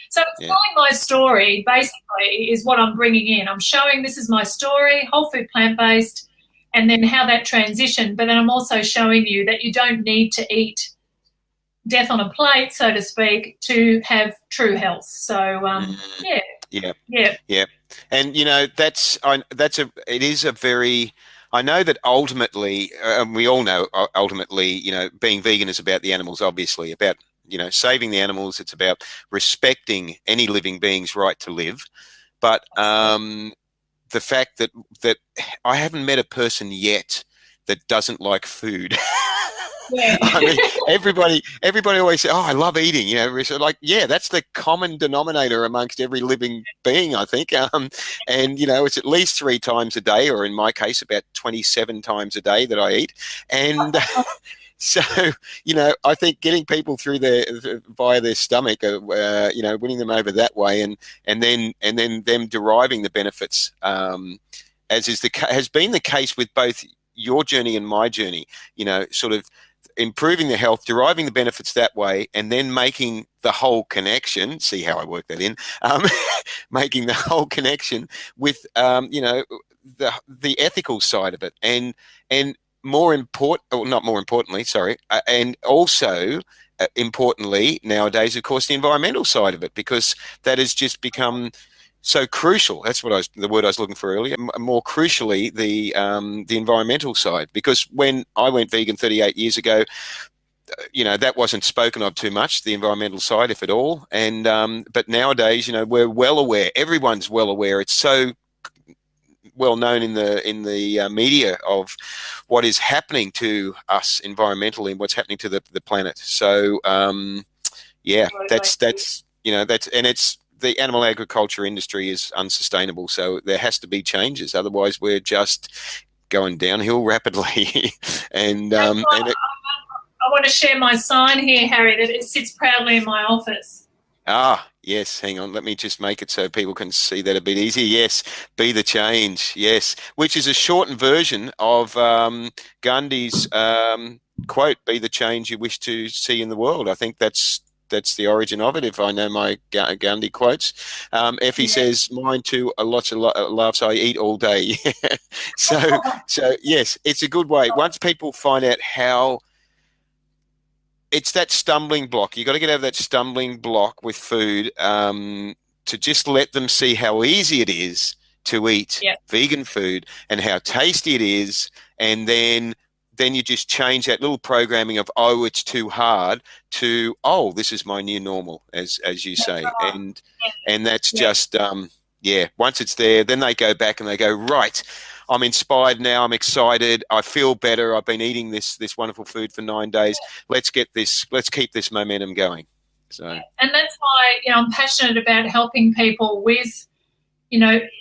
So yeah. telling my story basically is what I'm bringing in. I'm showing this is my story, whole food, plant-based, and then how that transitioned. But then I'm also showing you that you don't need to eat death on a plate, so to speak, to have true health. So yeah, Yeah, yeah, yeah, and it is a very. I know that ultimately, we all know ultimately, being vegan is about the animals, obviously, about saving the animals. It's about respecting any living being's right to live. But the fact that I haven't met a person yet that doesn't like food. yeah. I mean, everybody always say, "Oh, I love eating." So like, yeah, that's the common denominator amongst every living being, I think. And it's at least 3 times a day, or in my case, about 27 times a day that I eat. And so, I think getting people through via their stomach, winning them over that way, and then them deriving the benefits, as has been the case with both your journey and my journey. Sort of improving the health, deriving the benefits that way, and then making the whole connection. See how I work that in? Making the whole connection with the ethical side of it, and more important, or not more importantly, sorry, and also importantly nowadays, of course, the environmental side of it, because that has just become so crucial. That's the word I was looking for earlier. More crucially, the environmental side, because when I went vegan 38 years ago, that wasn't spoken of too much, the environmental side, if at all. And but nowadays, we're well aware. Everyone's well aware. It's so well known in the media of what is happening to us environmentally and what's happening to the planet. So yeah, that's and it's the animal agriculture industry is unsustainable. So there has to be changes. Otherwise, we're just going downhill rapidly. and I want to share my sign here, Harry, that it sits proudly in my office. Yes. Hang on. Let me just make it so people can see that a bit easier. Yes. Be the change. Yes. Which is a shortened version of Gandhi's quote, "Be the change you wish to see in the world." I think that's the origin of it, if I know my Gandhi quotes. Effie says, "Mine too, lots of laughs. I eat all day." so yes, it's a good way. Once people find out how, it's that stumbling block. You got to get over that stumbling block with food, to just let them see how easy it is to eat vegan food and how tasty it is, and then you just change that little programming of, oh, it's too hard, to, oh, this is my new normal, as you say. And that's just once it's there, then they go back and they go, right, I'm inspired now, I'm excited, I feel better, I've been eating this wonderful food for 9 days. Let's keep this momentum going. So, and that's why I'm passionate about helping people with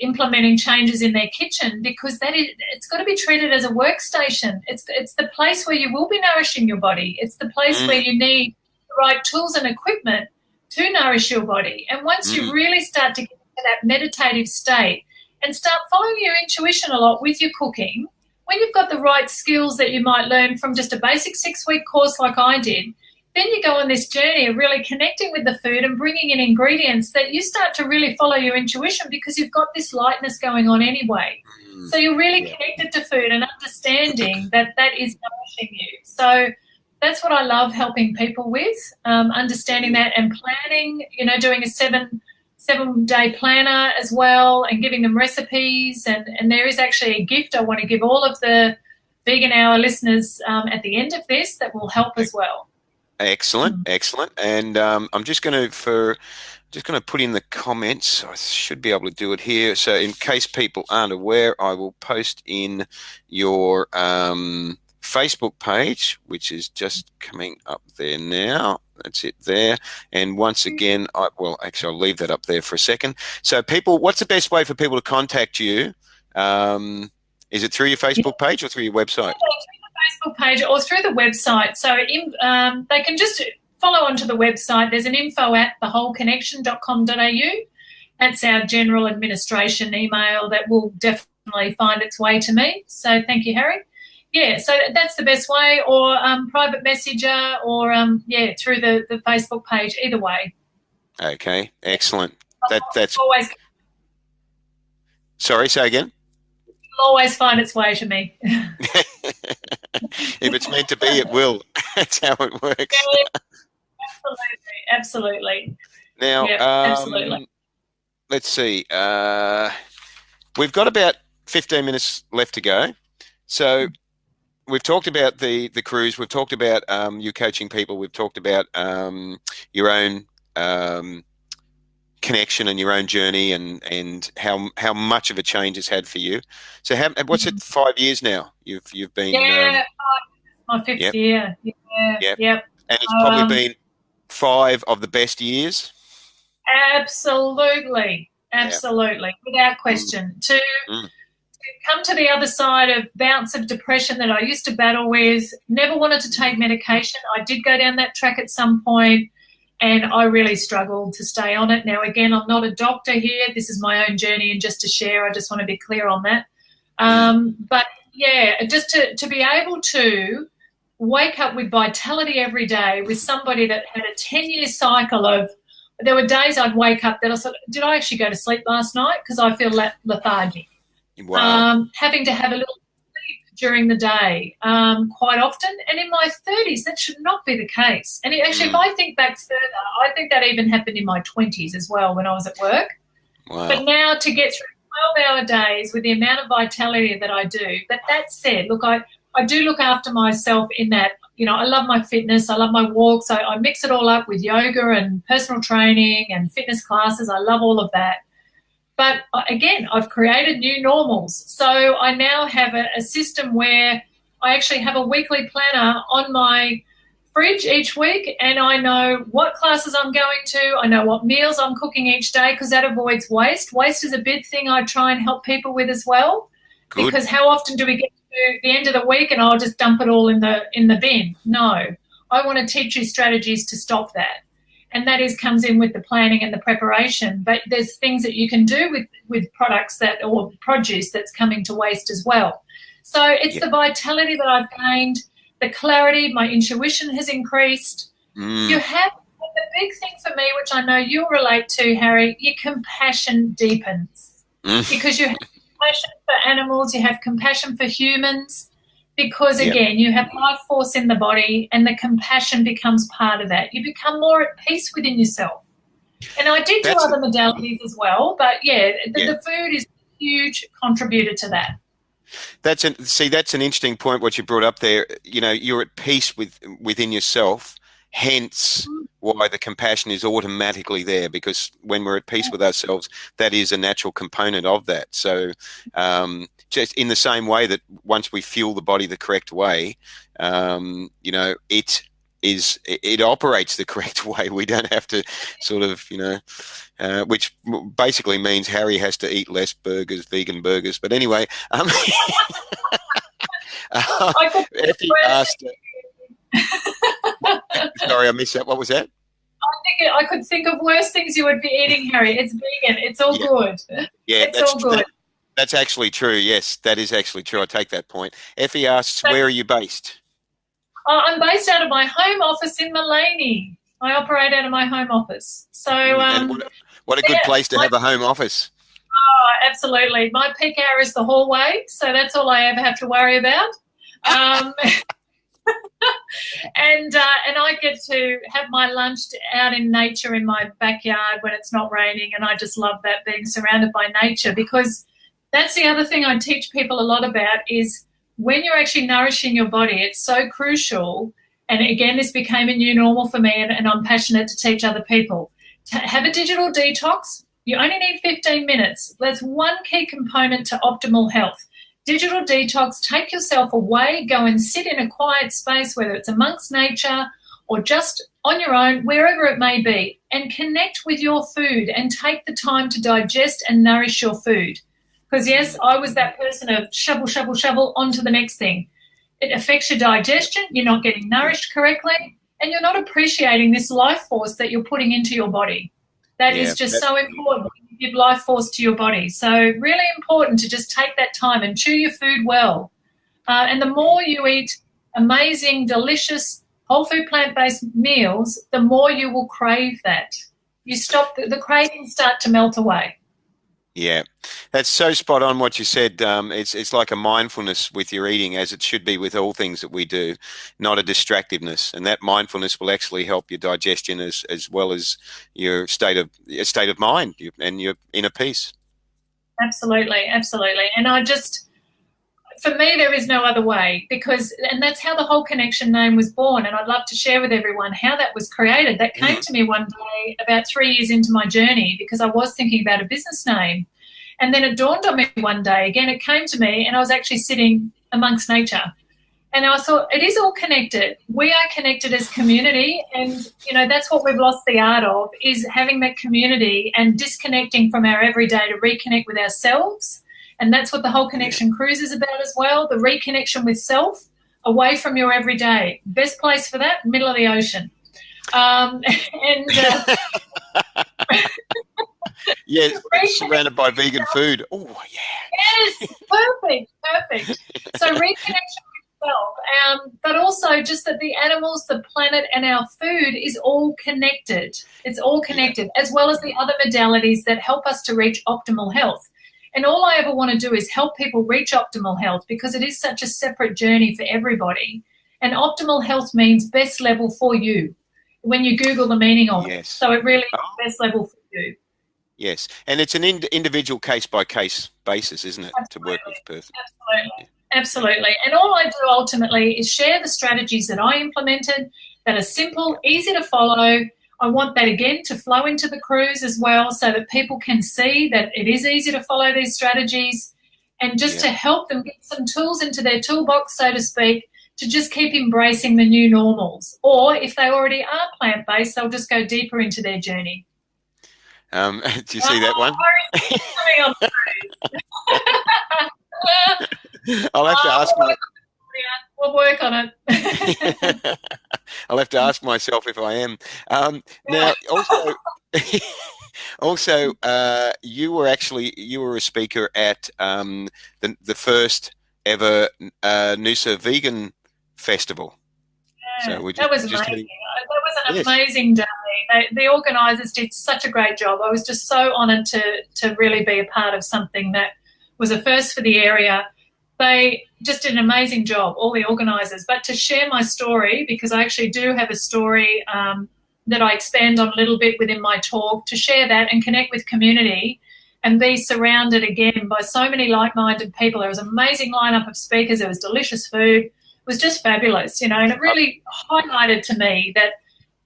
implementing changes in their kitchen, because it's got to be treated as a workstation. It's the place where you will be nourishing your body. It's the place where you need the right tools and equipment to nourish your body. And once you really start to get into that meditative state and start following your intuition a lot with your cooking, when you've got the right skills that you might learn from just a basic 6-week course like I did, then you go on this journey of really connecting with the food and bringing in ingredients that you start to really follow your intuition, because you've got this lightness going on anyway. So you're really connected to food and understanding that is nourishing you. So that's what I love helping people with, understanding that and planning, doing a 7-day planner as well, and giving them recipes. And there is actually a gift I want to give all of the Vegan Hour listeners at the end of this that will help as well. Excellent, excellent. And I'm just going to put in the comments. I should be able to do it here. So in case people aren't aware, I will post in your Facebook page, which is just coming up there now. That's it there. And once again, I'll leave that up there for a second. So people, what's the best way for people to contact you? Is it through your Facebook page or through your website? Facebook page or through the website. So they can just follow onto the website. There's an info@thewholeconnection.com.au. That's our general administration email that will definitely find its way to me. So thank you, Harry. Yeah, so that's the best way, or private messenger, or through the Facebook page. Either way. Okay, excellent. That's always. Sorry, say again. It'll always find its way to me. If it's meant to be, it will. That's how it works. Yeah, absolutely. Now, absolutely. Let's see. We've got about 15 minutes left to go. So we've talked about the cruise. We've talked about you coaching people. We've talked about your own connection and your own journey, and how much of a change it's had for you. So what's it, 5 years now you've been? Yeah, my 5th year. Yep. And it's probably been 5 of the best years. Absolutely, without question. To come to the other side of bouts of depression that I used to battle with, never wanted to take medication. I did go down that track at some point, and I really struggled to stay on it. Now, again, I'm not a doctor here. This is my own journey, and just to share, I just want to be clear on that. But, yeah, just to be able to wake up with vitality every day with somebody that had a 10-year cycle of, there were days I'd wake up that I thought, did I actually go to sleep last night? Because I feel lethargic. Wow. Having to have a little sleep during the day quite often. And in my 30s, that should not be the case. And actually, if I think back further, I think that even happened in my 20s as well when I was at work. Wow. But now to get through 12-hour days with the amount of vitality that I do. But that said, look, I do look after myself in that, you know, I love my fitness. I love my walks. I mix it all up with yoga and personal training and fitness classes. I love all of that. But again, I've created new normals. So I now have a system where I actually have a weekly planner on my fridge each week, and I know what classes I'm going to. I know what meals I'm cooking each day, because that avoids waste. Waste is a big thing I try and help people with as well. Good. Because how often do we get to the end of the week and I'll just dump it all in the bin? No. I want to teach you strategies to stop that. And that comes in with the planning and the preparation. But there's things that you can do with products or produce that's coming to waste as well. So it's the vitality that I've gained, the clarity, my intuition has increased. You have the big thing for me, which I know you'll relate to, Harry, your compassion deepens. Because you have compassion for animals, you have compassion for humans. Because, again, you have life force in the body, and the compassion becomes part of that. You become more at peace within yourself. And I did do other modalities as well, but, the food is a huge contributor to that. That's an interesting point, what you brought up there. You know, you're at peace within yourself, hence why the compassion is automatically there, because when we're at peace with ourselves, that is a natural component of that. So just in the same way that once we fuel the body the correct way, you know, it operates the correct way. We don't have to sort of, you know, which basically means Harry has to eat less vegan burgers. But anyway, Effie asked. Sorry, I missed that. What was that? I could think of worse things you would be eating, Harry. It's vegan. It's all good. Yeah, it's all good. That's actually true. Yes, that is actually true. I take that point. Effie asks, where are you based? I'm based out of my home office in Mullaney. I operate out of my home office. So, what a good place to have a home office. Oh, absolutely. My peak hour is the hallway, so that's all I ever have to worry about. And I get to have my lunch out in nature in my backyard when it's not raining, and I just love that, being surrounded by nature, because that's the other thing I teach people a lot about is when you're actually nourishing your body, it's so crucial. And again, this became a new normal for me, and I'm passionate to teach other people. To have a digital detox, you only need 15 minutes. That's one key component to optimal health. Digital detox, take yourself away, go and sit in a quiet space, whether it's amongst nature or just on your own, wherever it may be, and connect with your food and take the time to digest and nourish your food. Because yes, I was that person of shovel, shovel, shovel, on to the next thing. It affects your digestion, you're not getting nourished correctly, and you're not appreciating this life force that you're putting into your body. That is just so important. You give life force to your body. So really important to just take that time and chew your food well. And the more you eat amazing, delicious, whole food, plant-based meals, the more you will crave that. You stop, the cravings start to melt away. Yeah, that's so spot on what you said. It's like a mindfulness with your eating, as it should be with all things that we do, not a distractiveness. And that mindfulness will actually help your digestion as well as your state of mind and your inner peace. Absolutely, absolutely. And for me, there is no other way, and that's how the Whole Connection name was born. And I'd love to share with everyone how that was created. That came to me one day about 3 years into my journey, because I was thinking about a business name. And then it dawned on me one day, again, it came to me, and I was actually sitting amongst nature. And I thought, it is all connected. We are connected as community. And, that's what we've lost the art of, is having that community and disconnecting from our everyday to reconnect with ourselves. And that's what the Whole Connection Cruise is about as well, the reconnection with self, away from your everyday. Best place for that, middle of the ocean. Yes, surrounded by vegan food. Oh, yeah. Yes, perfect. So reconnection with self, but also just that the animals, the planet, and our food is all connected. It's all connected, as well as the other modalities that help us to reach optimal health. And all I ever want to do is help people reach optimal health, because it is such a separate journey for everybody. And optimal health means best level for you when you Google the meaning of it. So it really is best level for you. Yes. And it's an individual case-by-case basis, isn't it, to work with the person? Absolutely. And all I do ultimately is share the strategies that I implemented that are simple, easy to follow. I want that, again, to flow into the cruise as well, so that people can see that it is easy to follow these strategies, and just to help them get some tools into their toolbox, so to speak, to just keep embracing the new normals. Or if they already are plant-based, they'll just go deeper into their journey. Do you see that one? I'll have to ask we'll work on it. I'll have to ask myself if I am. Now, also, you were a speaker at the first ever Noosa Vegan Festival. Yeah, so that was amazing. That was an amazing day. The organisers did such a great job. I was just so honoured to really be a part of something that was a first for the area. They just did an amazing job, all the organisers. But to share my story, because I actually do have a story that I expand on a little bit within my talk, to share that and connect with community and be surrounded again by so many like-minded people. There was an amazing lineup of speakers. There was delicious food. It was just fabulous, and it really highlighted to me that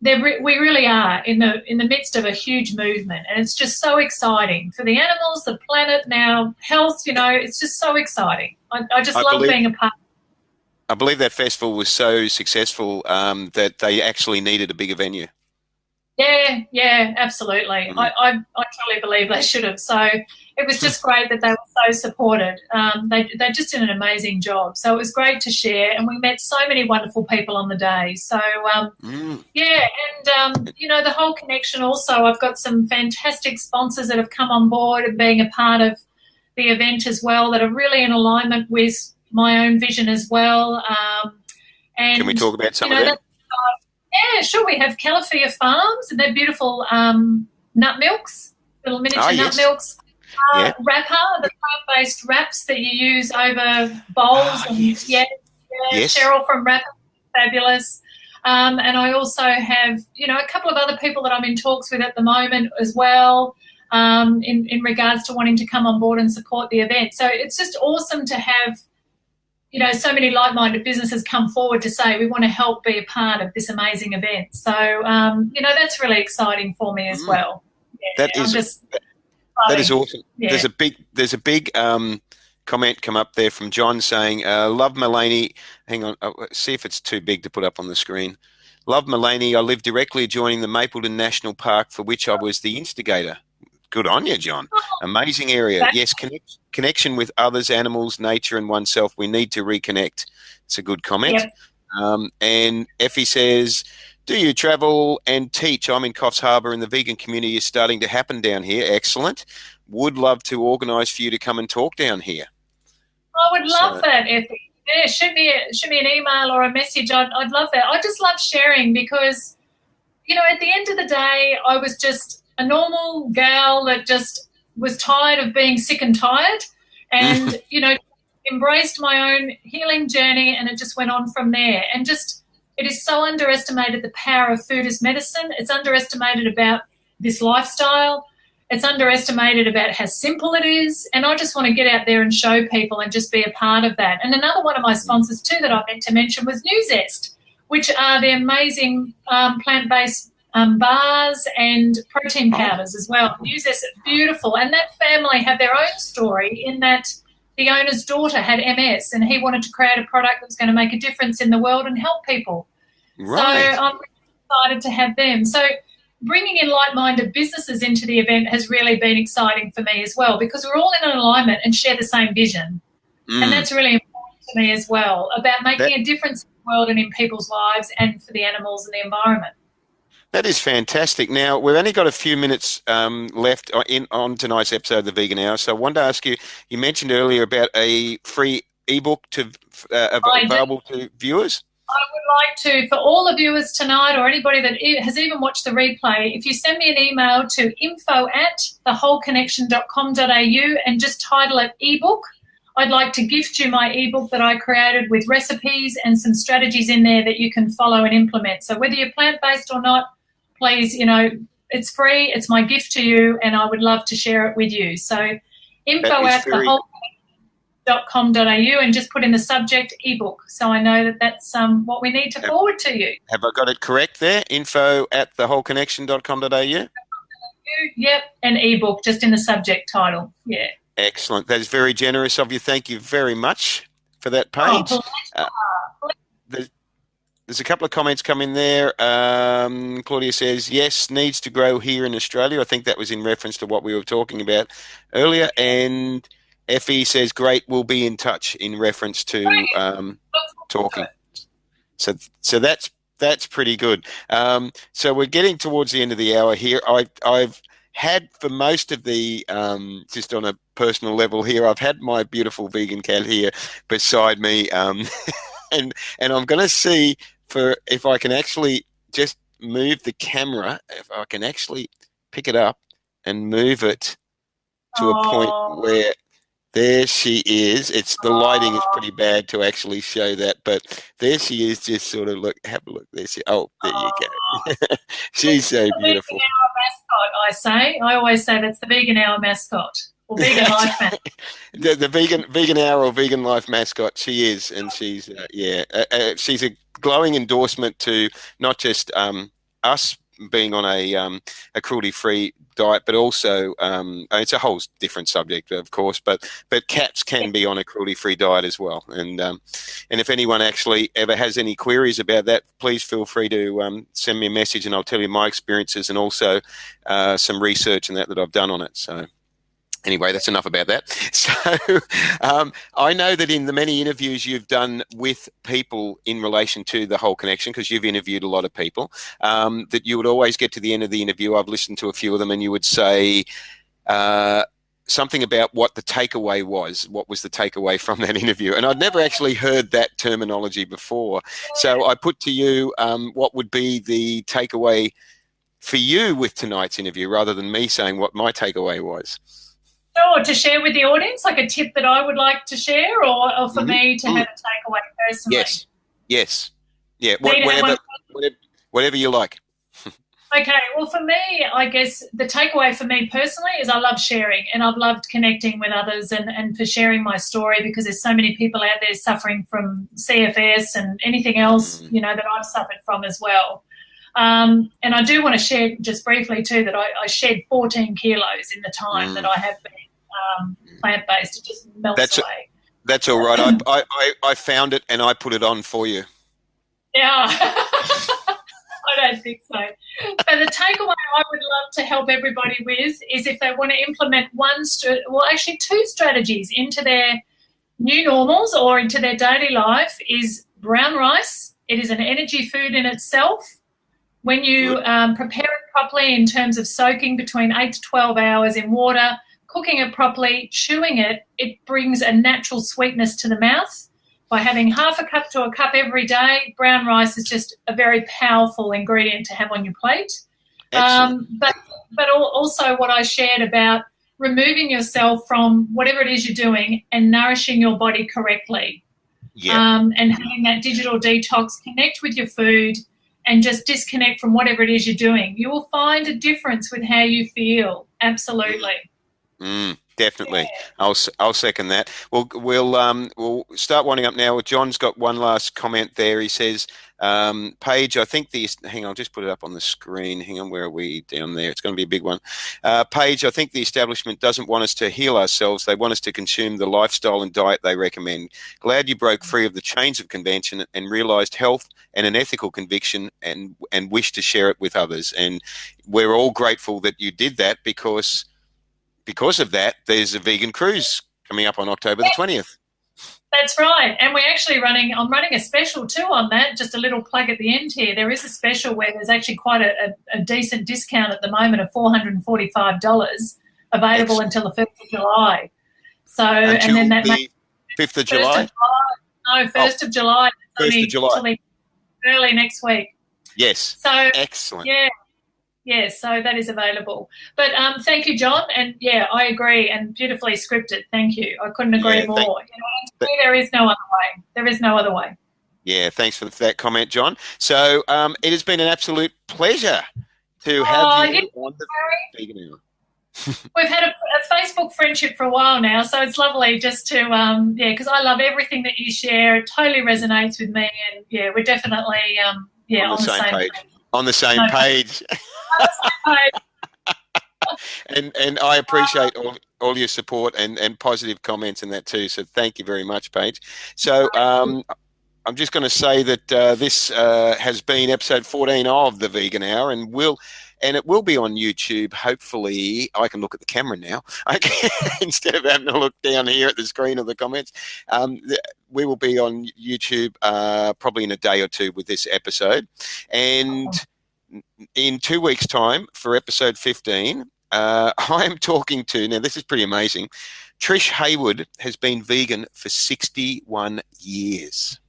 we really are in the midst of a huge movement, and it's just so exciting for the animals, the planet, and our health. It's just so exciting. I just love being a part. I believe that festival was so successful that they actually needed a bigger venue. Yeah, absolutely. I truly believe they should have. So it was just great that they were so supported. They just did an amazing job. So it was great to share, and we met so many wonderful people on the day. So, the Whole Connection also, I've got some fantastic sponsors that have come on board and being a part of the event as well, that are really in alignment with my own vision as well. And can we talk about some of that? Yeah, sure. We have Calafia Farms and their beautiful nut milks, little miniature nut milks. Wrapper, the plant-based wraps that you use over bowls. Yes. Cheryl from Wrapper, fabulous. And I also have, a couple of other people that I'm in talks with at the moment as well, in regards to wanting to come on board and support the event. So it's just awesome to have, so many like-minded businesses come forward to say we want to help be a part of this amazing event. So, that's really exciting for me as well. Yeah, that is awesome. Yeah. There's a big comment come up there from John saying, love Mulaney. Hang on, see if it's too big to put up on the screen. Love Mulaney. I live directly adjoining the Mapleton National Park, for which I was the instigator. Good on you, John. Amazing area. Yes, connection with others, animals, nature, and oneself. We need to reconnect. It's a good comment. Yep. And Effie says, do you travel and teach? I'm in Coffs Harbour, and the vegan community is starting to happen down here. Excellent. Would love to organise for you to come and talk down here. I would love that, Effie. Yeah, shoot me an email or a message. I'd love that. I just love sharing because, at the end of the day, I was just a normal gal that just was tired of being sick and tired and, embraced my own healing journey, and it just went on from there. And just, it is so underestimated, the power of food as medicine. It's underestimated about this lifestyle. It's underestimated about how simple it is. And I just want to get out there and show people and just be a part of that. And another one of my sponsors too that I meant to mention was New Zest, which are the amazing plant-based bars and protein powders as well. New Zest is beautiful. And that family have their own story in that the owner's daughter had MS and he wanted to create a product that's going to make a difference in the world and help people. Right. So I'm really excited to have them. So bringing in like-minded businesses into the event has really been exciting for me as well, because we're all in an alignment and share the same vision. And that's really important to me as well, about making a difference in the world and in people's lives and for the animals and the environment. That is fantastic. Now, we've only got a few minutes left on tonight's episode of the Vegan Hour. So I wanted to ask you, you mentioned earlier about a free ebook available to viewers. I would like to, for all the viewers tonight or anybody that has even watched the replay, if you send me an email to info@thewholeconnection.com.au and just title it ebook, I'd like to gift you my ebook that I created with recipes and some strategies in there that you can follow and implement. So whether you're plant-based or not, please, it's free. It's my gift to you, and I would love to share it with you. So info@thewholeconnection.com.au and just put in the subject ebook, so I know that that's what we need to forward to you. Have I got it correct there? info@thewholeconnection.com.au? Yep, an ebook just in the subject title. Yeah. Excellent. That is very generous of you. Thank you very much for that, Paige. There's a couple of comments coming there. Claudia says, yes, needs to grow here in Australia. I think that was in reference to what we were talking about earlier. And Effie says, great, we'll be in touch, in reference to talking. So that's pretty good. So we're getting towards the end of the hour here. I've had, for most of the, just on a personal level here, I've had my beautiful vegan cat here beside me. And I'm going to see if I can actually just move the camera, if I can actually pick it up and move it to a point where there she is. The lighting is pretty bad to actually show that, but there she is. Just sort of have a look. There you go. She's so beautiful. Vegan Hour mascot, I always say that's the Vegan Hour mascot. Or vegan life mascot. the vegan hour or vegan life mascot. She is, and she's she's a glowing endorsement to not just us being on a cruelty-free diet, but also it's a whole different subject, of course. But cats can be on a cruelty-free diet as well. And if anyone actually ever has any queries about that, please feel free to send me a message, and I'll tell you my experiences and also some research and that I've done on it. So. Anyway, that's enough about that. So I know that in the many interviews you've done with people in relation to the whole connection, because you've interviewed a lot of people, that you would always get to the end of the interview. I've listened to a few of them, and you would say something about what the takeaway was. What was the takeaway from that interview? And I'd never actually heard that terminology before. So I put to you, what would be the takeaway for you with tonight's interview, rather than me saying what my takeaway was? Sure, to share with the audience, like a tip that I would like to share, or for me to have a takeaway personally? Yes. Yeah, Me to have one. whatever you like. Okay, well, for me, I guess the takeaway for me personally is I love sharing, and I've loved connecting with others and for sharing my story, because there's so many people out there suffering from CFS and anything else, that I've suffered from as well. And I do want to share just briefly too that I shed 14 kilos in the time that I have been plant-based. It just melts away. That's all right. I found it and I put it on for you. Yeah. I don't think so. But the takeaway I would love to help everybody with is if they want to implement two strategies into their new normals or into their daily life, is brown rice. It is an energy food in itself. When you prepare it properly in terms of soaking between 8 to 12 hours in water, cooking it properly, chewing it, it brings a natural sweetness to the mouth. By having half a cup to a cup every day, brown rice is just a very powerful ingredient to have on your plate. But also what I shared about removing yourself from whatever it is you're doing and nourishing your body correctly. And having that digital detox, connect with your food and just disconnect from whatever it is you're doing. You will find a difference with how you feel. Absolutely. Definitely. Yeah. I'll second that. We'll start winding up now. John's got one last comment there. He says, Paige, I think hang on, I'll just put it up on the screen. Hang on, where are we? Down there. It's going to be a big one. Paige, I think the establishment doesn't want us to heal ourselves. They want us to consume the lifestyle and diet they recommend. Glad you broke free of the chains of convention and realised health and an ethical conviction and wish to share it with others. And we're all grateful that you did that, because of that, there's a vegan cruise coming up on October the 20th. That's right. And I'm running a special too on that, just a little plug at the end here. There is a special where there's actually quite a decent discount at the moment of $445 available until the 1st of July. So, until and then that the 5th of July? 1st of July. 1st of July. Early next week. Yes. So, excellent. Yeah. Yes, so that is available. But thank you, John. And yeah, I agree, and beautifully scripted. Thank you. I couldn't agree more. There is no other way. There is no other way. Yeah, thanks for that comment, John. So it has been an absolute pleasure to have you on the Vegan Hour. We've had a Facebook friendship for a while now, so it's lovely just to, because I love everything that you share. It totally resonates with me, and yeah, we're definitely, on the same page. On the same page. And I appreciate all your support and positive comments in that too. So thank you very much, Paige. So I'm just going to say that this has been episode 14 of the Vegan Hour, and it will be on YouTube. Hopefully, I can look at the camera now. Instead of having to look down here at the screen of the comments. We will be on YouTube probably in a day or two with this episode. And in 2 weeks' time, for episode 15, I'm talking to, now this is pretty amazing, Trish Haywood has been vegan for 61 years.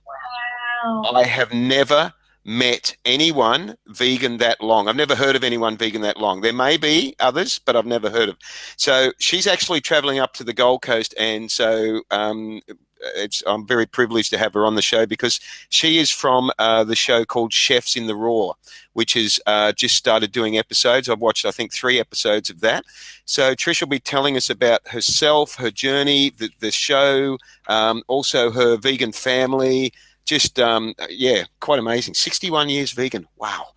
Wow. I have never met anyone vegan that long. I've never heard of anyone vegan that long. There may be others, but I've never heard of. So she's actually traveling up to the Gold Coast, and so I'm very privileged to have her on the show, because she is from the show called Chefs in the Raw, which has just started doing episodes. I've watched, I think, 3 episodes of that. So Trish will be telling us about herself, her journey, the show, also her vegan family. Just, quite amazing. 61 years vegan. Wow.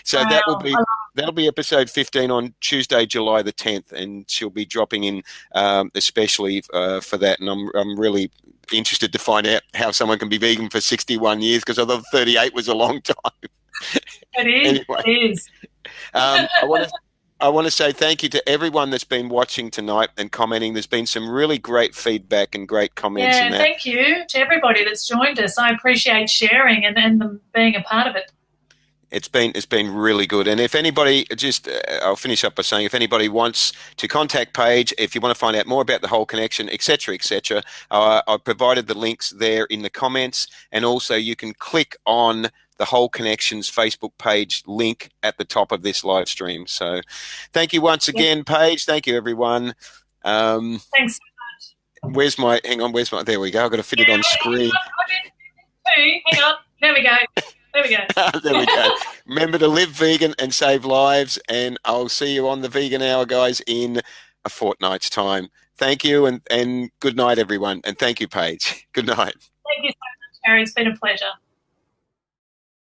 So that'll be episode 15 on Tuesday, July the 10th, and she'll be dropping in especially for that. And I'm really interested to find out how someone can be vegan for 61 years, because I thought 38 was a long time. It is. Anyway, it is. I want to say thank you to everyone that's been watching tonight and commenting. There's been some really great feedback and great comments. Yeah, thank you to everybody that's joined us. I appreciate sharing and them being a part of it. It's been really good. And if anybody, I'll finish up by saying, if anybody wants to contact Paige, if you want to find out more about the whole connection, etc., I've provided the links there in the comments, and also you can click on the Whole Connections Facebook page link at the top of this live stream. So thank you once again, Paige. Thank you, everyone. Thanks so much. There we go. I've got to fit it on screen. 2. Hang on. There we go. There we go. There we go. Remember to live vegan and save lives. And I'll see you on the Vegan Hour, guys, in a fortnight's time. Thank you, and good night, everyone. And thank you, Paige. Good night. Thank you so much, Harry. It's been a pleasure.